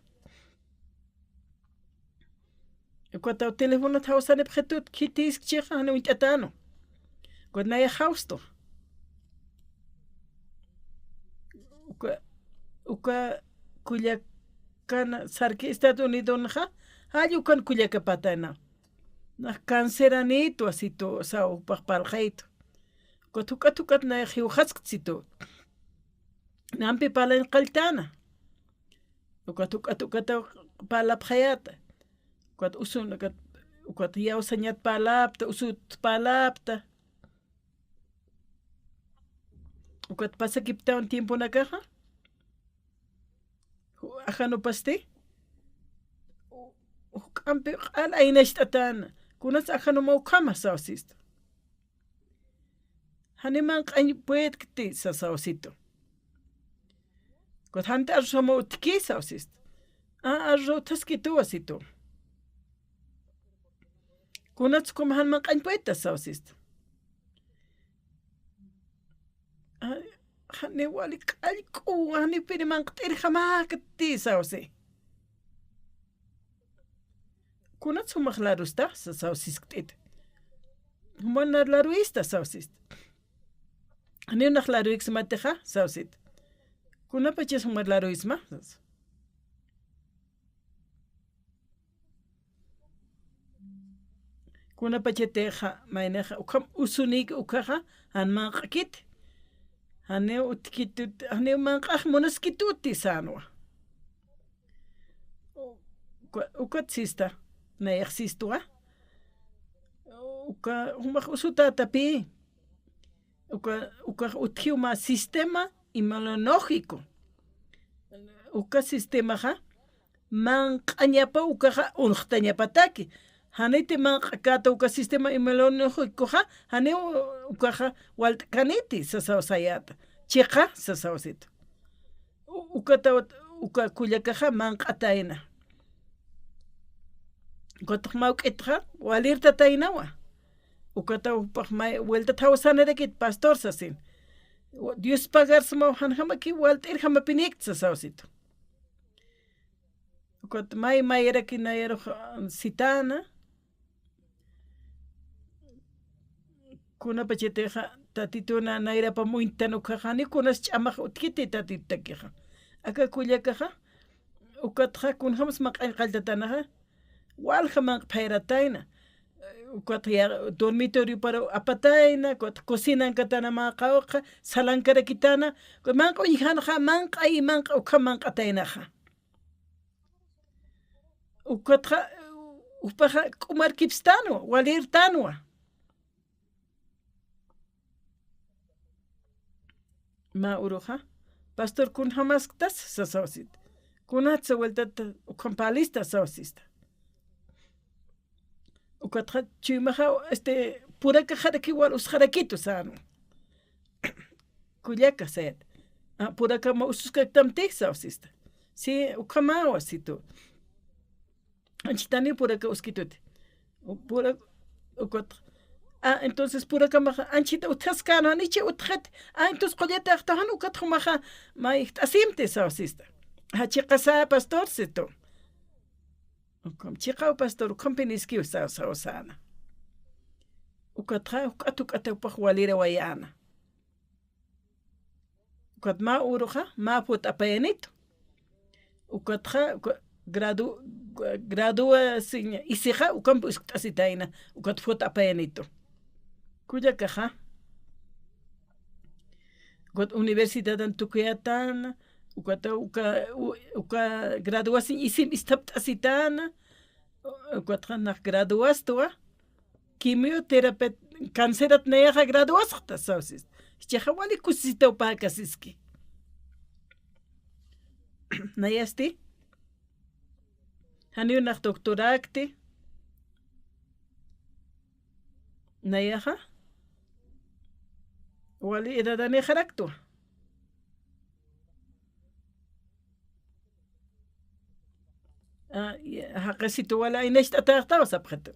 Kwat au telefono hausan epjetut kitis chika hanu itatano. Kwat na ya hausto. Uka kulyakana sarki Estados Unidos naja. Hayukan kulyaka patana. Na canceranito asito sao palhaito. Kotukat na hiuhasktsito. Nampi pala en kaltana. Kotukat palapjayata. Kwat usun kwat yaw sanyat palapta usut palapta. Kwat pasakipta un tiempo na caja. Ajano paste. Kampi al ainashtatan. Kunas ajano mau kama sausist. Haneman q'añ puede kti sasawsito. Kot hante arromo utki sawsist. Arro taskitu wasito. Kunats como hanman q'añ puede sawsist. Hani wali q'allku hani piriman q'tir jamás kti sawsi. Kunats humaq larusta sawsis ktit. Humana laruista sawsist. Hani unaq laruix mateja sawsit. Kunapa ches humar laruisma. Kunapa cheteja maineja ukam usunik ukaja hanman qakit. Hani utkitut hani man qaj monaskituti sanwa. Ukatsista na existua. Uka humaq usuta tapi. Uka uthiuma sistema inmunológico. Uka sistema ja man q'añapa ukaja unqtañapataki. Hanite man q'akata uka sistema inmunológico ja hani ukaja walt'kaniti sasawsayata. Chiqa sasawsito. Uka kullakaja man q'atayna. Ukataq mawk'itqa walirta taynawa. Ukata upaq vuelta thawasanarikit pastor sasin. Dios pagar smo hanhamaki waltir hamapinik sasawsito. Ukat mayra kinayaro sitana. Kuna pacheteja tatituna naira pa muintano kajani kunas chamaj utkiti tatitakeja. Aka kullakaja ukatja kun hamas maq'ay qaltatanaja walja man phayrataina. Ukat dormitorio para apataina, ukat cocina katana maqawqa, salankara kitana, manqa uyhanaja manqa y manqa ukha manqa tainaja. Ukatja upaja kumar kipstano, walir tanwa. Ma uruja, pastor kun hamas tas sasawsit. Kunatsa vuelta ukampalista sawsista. Ukatja chimaja pura kajaraki wal usjarakitu sano. Kullaka sayat. Pura kama ususka tamtik sawsista. Si ukamawa situ. Anchitani pura ka uskitut. Pura ukatja. Entonces pura kama anchita utascano aniche utjet. Entonces qolleta ahtahan ukatjumaja ma asimte sawsista. Hachiqasa pastor situ. Chiqa pastor companiski usana. Ukatja ukatu upaq walira wayana. Ukat ma uruja ma put apayanito. Ukatja gradua sinya isija ukampu asitaina ukat put apayanito. Kuya kaja. Ukat universidad antukuyatana. Uka graduasin isim istapt asitana. Ukatja nak graduastua. Quimioterapia cancerat neja graduasqta sawsis. Cheja wali kusita upakasiski. Nayasti. Hani nak doctorakti. Nayaja. Wali edadane jaraktua. Haqasitu wala inest ataqtawa sapqatu.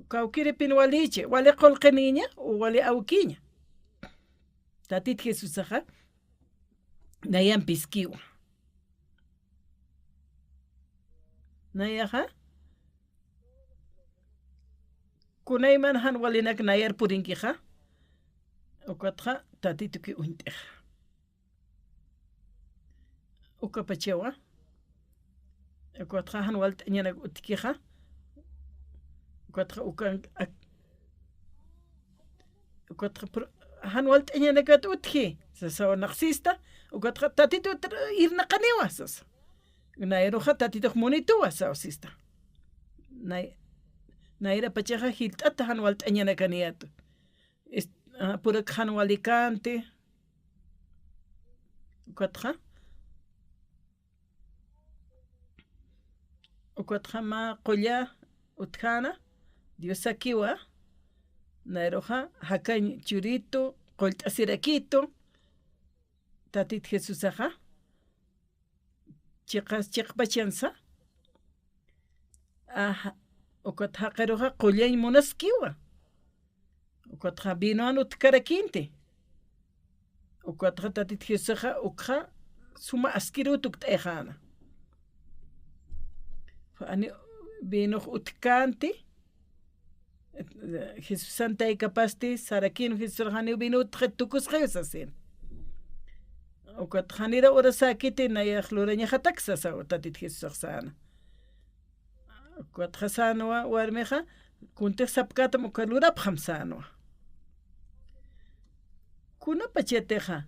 Kaukire pin waliche, wale qolqaniña o wale auquiña. Tatit Jesús aja. Nayan piskiwa. Nayaja. Kunayman han walinak nayar purinkija. Ukatja tatituki unteja. Ukapachewa. Ukatja han walt ñanak utkija. Ukatja han walt ñanakat utki. Sasa naxista. Ukatja tatitu irna qaniwasas. Nairoja tatito monituwa sawsista. Naira pacheja hiltata han walt ñanakaniatu. Purak han walikante. Ukatja. Ukatja ma qolla utkana. Dios sakiwa. nairoja hakan churito qolt'asiraquito tatit Jesús aja chiqpachansa ukat haqaroja qollay munaskiwa ukat vino anu tkarakinti ukat tatit Jesús aja ukja suma askirutuk t'ejana ani vino utkanti Jesús Santa y capasti sarakin Jesús hani vino tukus asin ukat hanira ora sakiti na yakhloraña hataksa sa tatit Jesús sana ukat hasanwa warmeja kunte sapkata mukalurap hamsanwa kuna pacheteja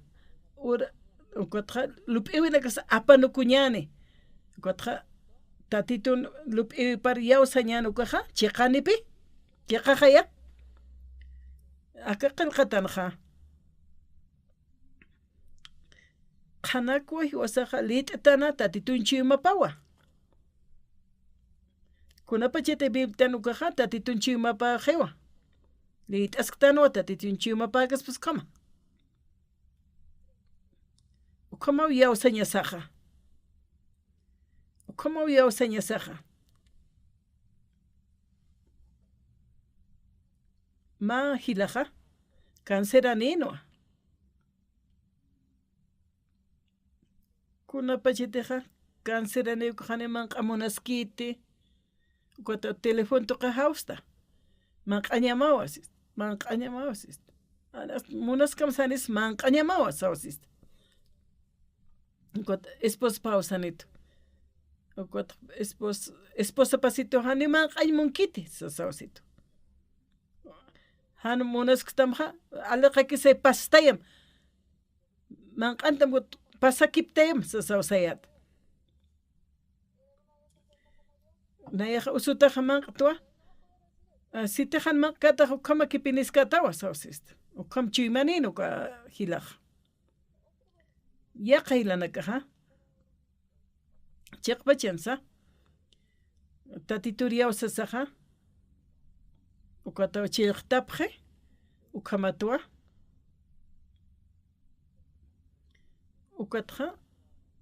ura ukat lupiwina kas apanu kuñani ukat tatitun lupiwi par yawsañanu kaja chiqanipi chiqajaya aka qillqatanja qhanakwa hiwasaja lit'atana tatitunchimapawa kunapa chete bibtanu kaja tatitunchimapa jewa lit'asktanuwa tatitunchimapakas pues kama ukama yawsañasaja ukama yawsañasaja ma hilaja canceranino kuna pacheteja cancerane khaneman qamunaskiti ukata teléfono toqa hausta manq'añamawasis anas munaskam sanis manq'añamawas sausis ukata esposa pausanito ukata esposa pasito hani manq'añmunkiti sausito han munasktamja alaqa que se pastayam manq'antam pasakiptayam sausayat nayaja usutaja manq'twa sitajan manq'kataja ukama kipiniskatawa sausista ukam chuymanino ka hilaja yaqaylanakaja chiqpachansa tatituriawsasaja ukatawa chillqtapje ukamatwa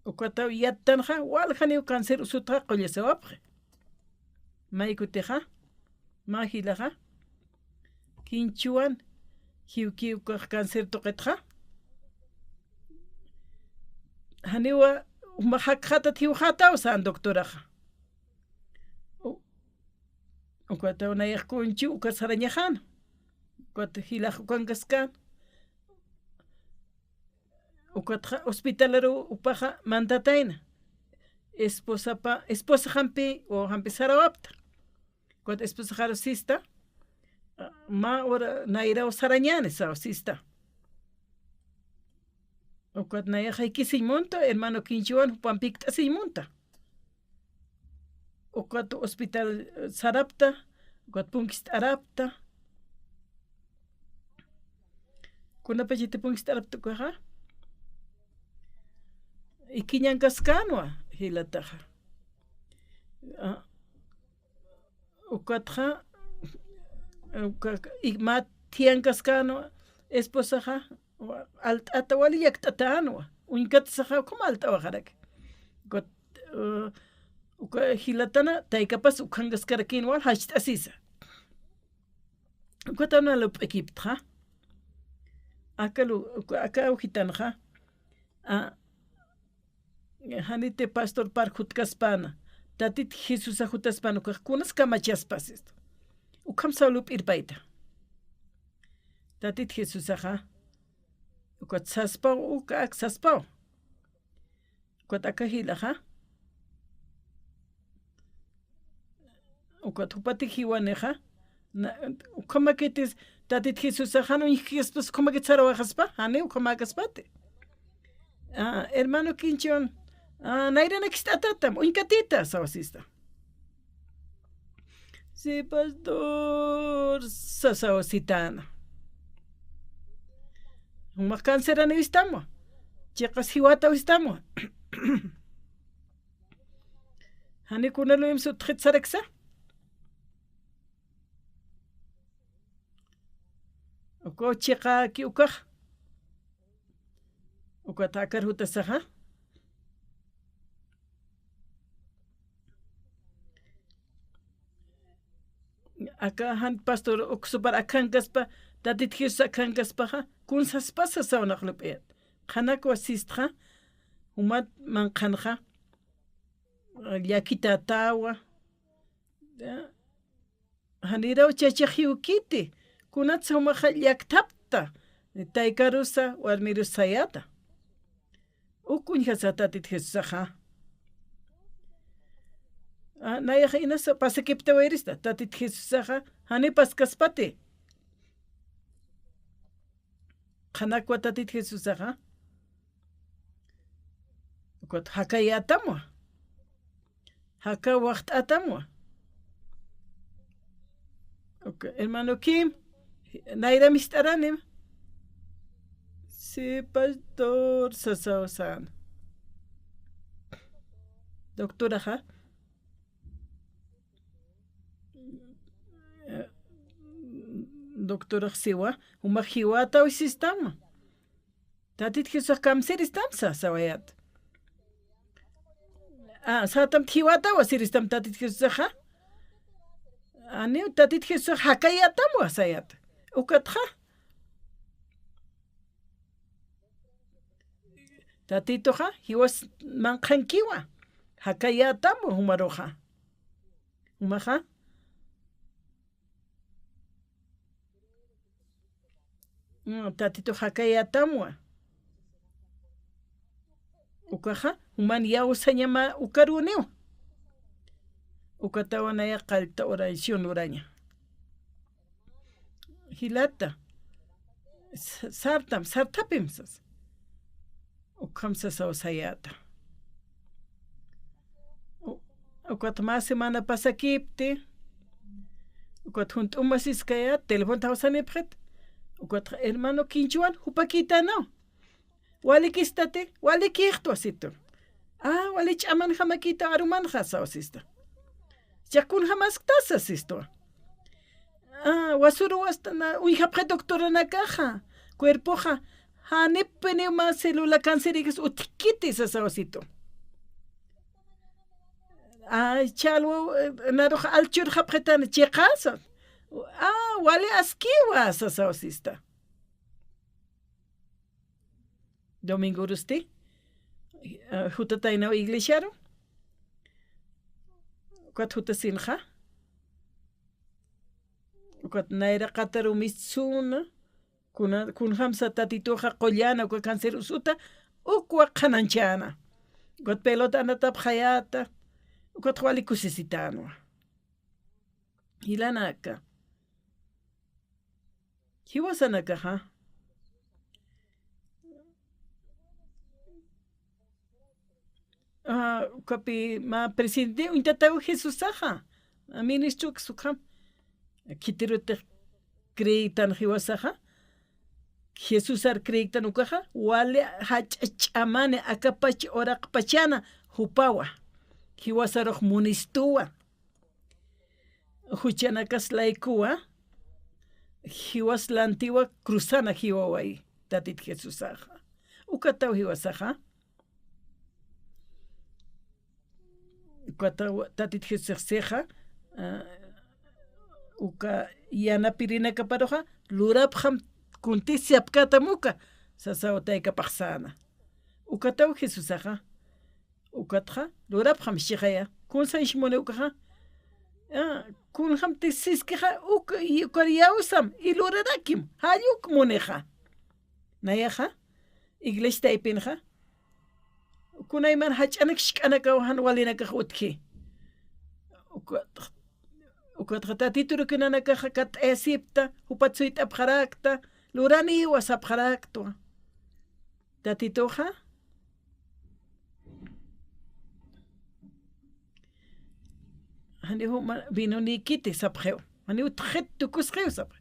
ukatawa yattanja waljani cáncer usutaja qollesawapje maykutiqa mahilaqa kinchuan hiukiuqa cáncer toqetqa haniwa umahaqhata tiwhata usan doctoraqa ukata unayaqkunchu ukasarañajan ukata hilaqkukankaskan ukata hospitalero upaja mantatayna esposa hampi o hampi sarawapta ukata esposa jarosista ma ora naira sarañane sista ukata nayaja ikisimonta hermano kinchuan upampikta simonta ukata hospital sarapta ukata punkist arapta kunapa chiti punkist arapta kuja ikiñankaskanwa hilataja ukatja matiankaskano esposaja alt'ata wali yakt'atanwa unkatasaja como alt'awajaraka uka hilatana taykapas ukhankaskarakinwa hacht'asisa ukatana lup'ekiptja aka ujitanja hanite pastor par jutkaspana tatit Jesús ajutaspana kunas kamachaspas ukam salup irpaita tatit Jesús aja ukat saspa uka saspa ukat akahilaja ukat upati hiwaneja ukama ketis tatit Jesús aja no ingespas como que tsarawajaspa hane ukama kaspate hermano kinchon nairana kistatatam unkatita sawasista sí pastor sasawasitana uma cáncer no estamos chicas hiwata estamos hani kuna lo imsu tritsareksa uko chiqa ki ukaq uko takar hutasaqa acá han pastor uksupar akankaspa tatitjus akankaspaqa kunsaspasa sawnaqlup'et qhanak wasisqa umat manqanqa llakita tawa haniraw chachajiwkiti kunatsa umaqa llaktapta taykarusa warmirus sayata ukuñhasa tatitjesusaqa nayaq inasa pasakipta wayrista tatitjesusaqa hanipas kaspati qhanakwa tatitjesusaqa ukut hakayatamwa haka waqt'atamwa okay hermano Kim Naira mist'aranim sí pastor sasawasan doctora ja doctora siwa uma hiwata wisistama tatit kisa kamser istamsa sawayat satam hiwata wasiristam tatit kisa ja ani tatit kisa hakayatam wasayat ukatja tatitoja hiwas manqankiwa hakayatam humaroja umaja tatito hakayatamwa ukaja human yawsañama ukaruniw ukatawanaya qalta oración uraña hilata sartapimsas ukamsas awsayata ukat más semana pasakipti ukat junt'umasiskaya teléfono tawsanipqet ukat hermano kinchuan hupakita no walikistate walikihtu asito walich aman hamakita aruman hasawsista yakun hamas tasasisto wasuru wastana uyhapqa doctora nakaja cuerpoja hanipene ma célula cancerigas utkitis asawsito chalwo naroja alchur hapqetana chiqasa wale askiwa asawsista domingo rusti hutatainaw iglesiaro ukat hutasinja ukat naira qataru mitsuna kun hamsa tatitoja qollana uka cancer usuta ukwa qhananchana ukat pelota anatap hayata ukat wali kusisitanwa hilanaka hiwasanaka kapi ma presidente uintataw Jesusaja ministro sukam kitiruta kreitan hiwasaja Jesusar kreitan ukaja wale hach'amane akapach oraqpachana hupawa hiwasaroj munistuwa huchanakas laikuwa hiwas la antigua cruzana hiwawai tatit Jesusaja ukataw hiwasaja tatit Jesusaja uka yana pirina kaparoja lurapjam kunti siapkatamuka sasawtayka paqsana ukataw Jesusaja ukatja lurapjam shihaya kunsa ishmone ukaja kunjam tisiskeja ukaryawsam ilurarakim hayuk moneja nayaja iglesia taipinja kunayman hach'anak shk'anakawahan walinakaj utki ukatja tatiturukunanakaja kat'esipta hupatsuyta apjarakta lurani wasapjaraktua tatitoja hani huma vino nikiti sapjeo hani utjet tukusjeo sapje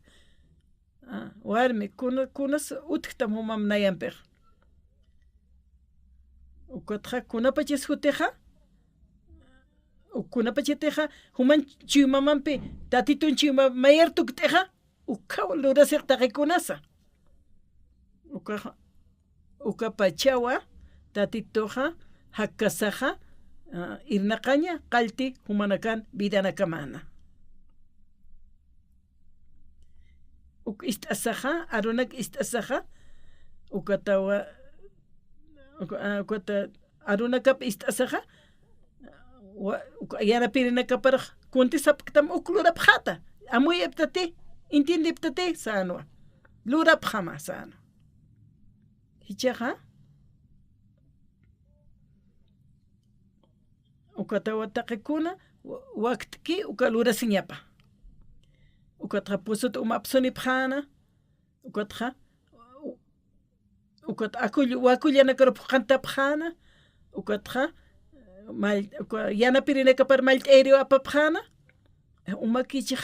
warmi kunas utktam humam nayampej ukatja kunapaches huteja ukunapacheteja human chiumamampi tatitun chiuma mayer tukteja uka lurasik taqikunasa uka pachawa tatitoja hakasaja irnaqaña qalti humanakan vidanakamana ist'asaja arunak ist'asaja ukatawa ukata arunakap ist'asaja yanapirinakaparaj kunti sapktam uklurapjata amuyaptati intindiptati sanwa lurapjama sano hichaja ukatawa taqikuna waqtki ukalurasiñapa ukatqa pusut umapsunipjana ukatqa wakullanakarupuqantapjana ukatqa yanapirinakapar malt'ayriw apapjana umakichij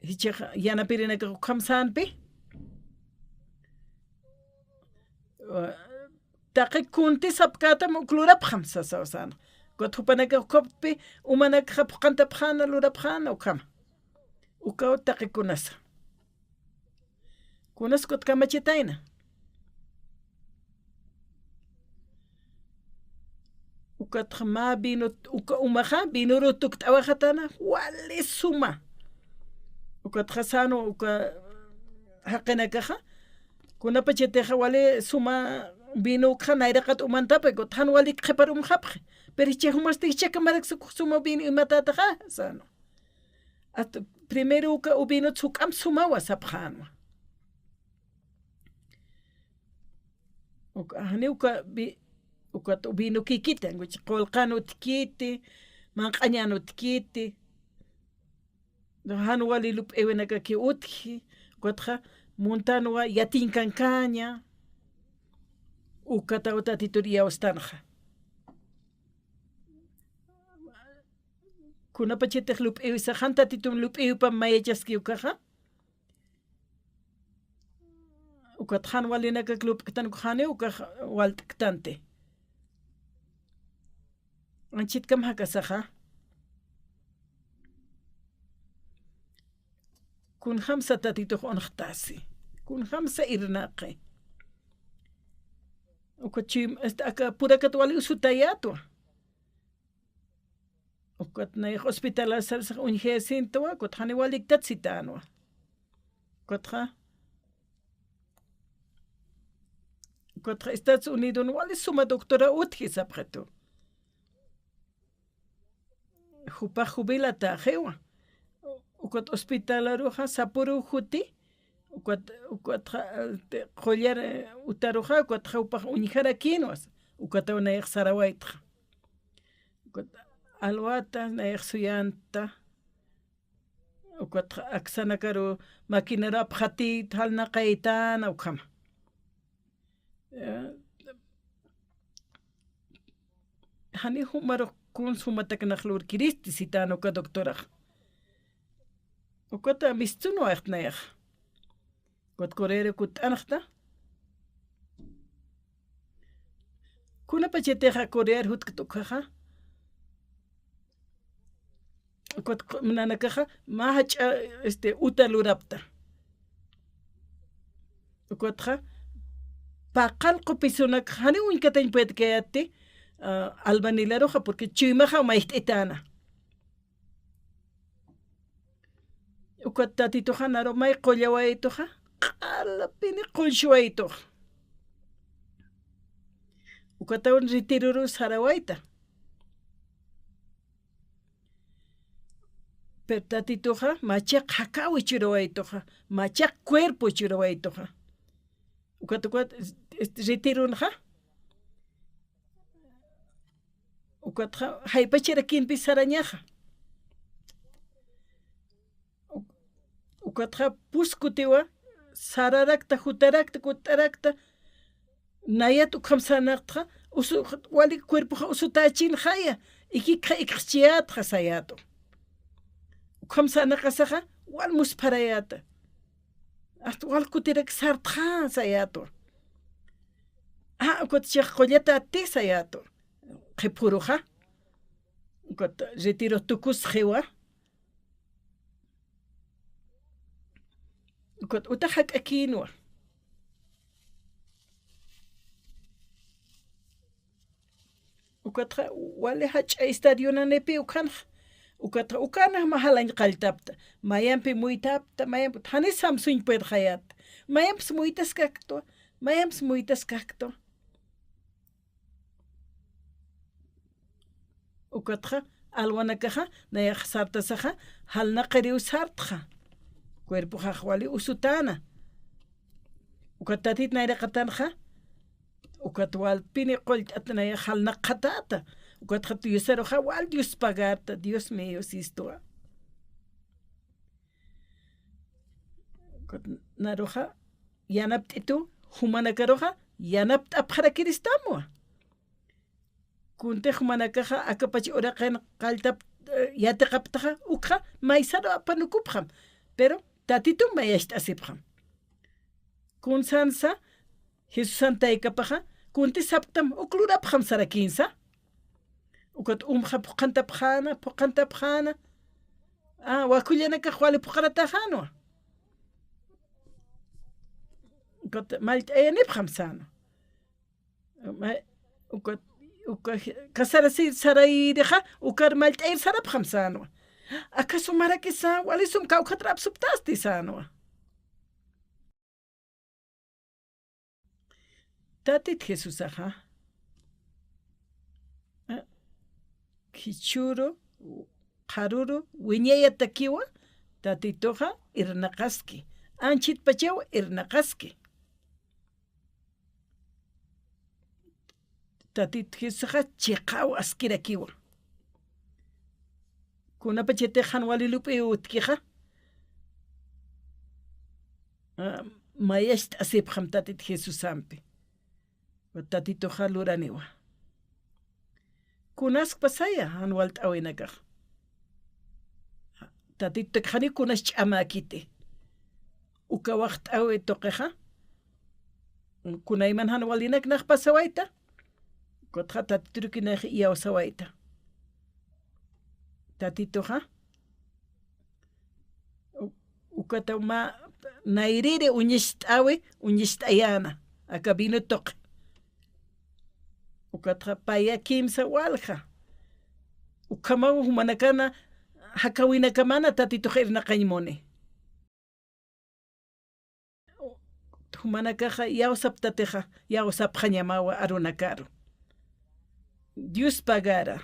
hichaj yanapirinakaku qamsanpi taqi kunti sapkatam uklurapjam sasawsana kuthupanakakopi umanakapqantapjana lurapjana ukama ukaw taqi kunasa kunaskut kamachitayna ukatqma vino uka umaja vinurutuk t'awajatana wali suma ukatqa sano uka haqinakaja kunapachiteja wali suma vino ukja nayraqat umantapi kutqan wali qhiparumjapje pero ichejumastijchaka maraqsukuq suma vino imatataja sano hasta primero uka vino tzuk'am sumawa sapjanwa hani uka vino kikita qolqan utkiti manq'añan utkiti han wali lup'ewenakaki utki ukatqa montanwa yatinkankaña ukata utatituriyawastanqa kunapachitej lup'ewisajan tatitum lup'ewipan mayachaski ukaja ukatjan walinakak lup'ktanukujani ukaj walt'ktante anchitkam hakasaja kun hamsa tatituj onqtasi kun hamsa irnaqi ukachim aka purakat wali usutayatwa ukatnayaj hospitalizarsa unjesintawa kutjani waliktatsitanwa kutja Estados Unidos wali suma doctora utji sapjetu jupa jubilata jewa ukat hospitalaruja sapuru juti ukat qoyar utaruja ukat jaupa unjara kinuas ukata unayaj sarawaitja ukat alwata nayaj suyanta ukat aksanakaru makinara pjati halna qaitana ukama hani humaro kun sumataknaqlur kiristi sitano ka doctora ukata mistuno ahtnayaj kot korere kut anachta kuna pacheteja korear hutkutukaja kot mananakaja mahach utalurapta ukotja paqal qupisunak hani winkatañ puetkayati albanilaroja porque chimaja maist'itana ukatatitoja naro may qollawaytoja q'alapini qulshuwaytoj ukatawan ritiruru sarawayta pero tatitoja machaq hakawi chirawaytoja machaq cuerpo chirawaytoja ukatukat retirunja ukatja haypachirakinpi sarañaja ukatja puskutiwa sararakta hutarakta kutarakta nayat ukhamsanaqtja wali cuerpoja usutachinjaya ikikja ikqchiyatja sayato ukhamsanaqasaja wal musparayata hasta wal kutirak sartja sayato ukatchaq qollata ati sayato qhipuruja ukat retiro tukus jewa ukot utahak akinwa ukatra wale hach estadio nepi ukanj ukatra ukana mahalan qaltapta mayampi muitapta mayampi hani samsung ped hayat mayamps muitas kakto ukatra alwanakaja naya sartasaja halna qiriw sartja cuerpo jajwali usutana ukatatit nayra qatanja ukatwal pini qolt atnaya halna qatata ukatjatu yusaroja wal Dios pagata Dios mío sistoa naroja yanaptitu humanakaroja yanapt apjarakiristamo kunte humanakaja akapachi oraqen qaltap yataqaptaja ukja maisaro apanukupjam pero tatitu mayasht asipjam kun sansa Jesus santa ikapaja kunti saptam uklurapjam sarakinsa ukat puqantapjana wakullanaka wali puqaratajano ukat malt ayanipjam sano ukat kasarasir sarayreja ukar malt ayr sarapjam sano acaso marakisa walisum kaukatrap subtasti sano tatit Jesus aja kichuro qaruru wiñaya takiwa tatitoja irnaqaski anchit pachawa irnaqaski tatit Jesus chiqaw askirakiwa kuna pachete hanwalilupi utkija mayasht asipjam tatit Jesus ampi tatitoja luraniwa kunas pasaya hanwalt awinakaj tatito khani kunas ch'amakite ukawaqt awi toqeja kunayman hanwalinak naj pasawaita kotja tatiturukinaj iyawsawaita tatitoja ukatama nairire uñisht ayana akabino toqe ukatra paya kimsa walja ukamaw humanakana hakawina kamana tatitoja irnaqaymone humanakaja yawsaptateja yawsapjañamawa arunakaru Dios pagara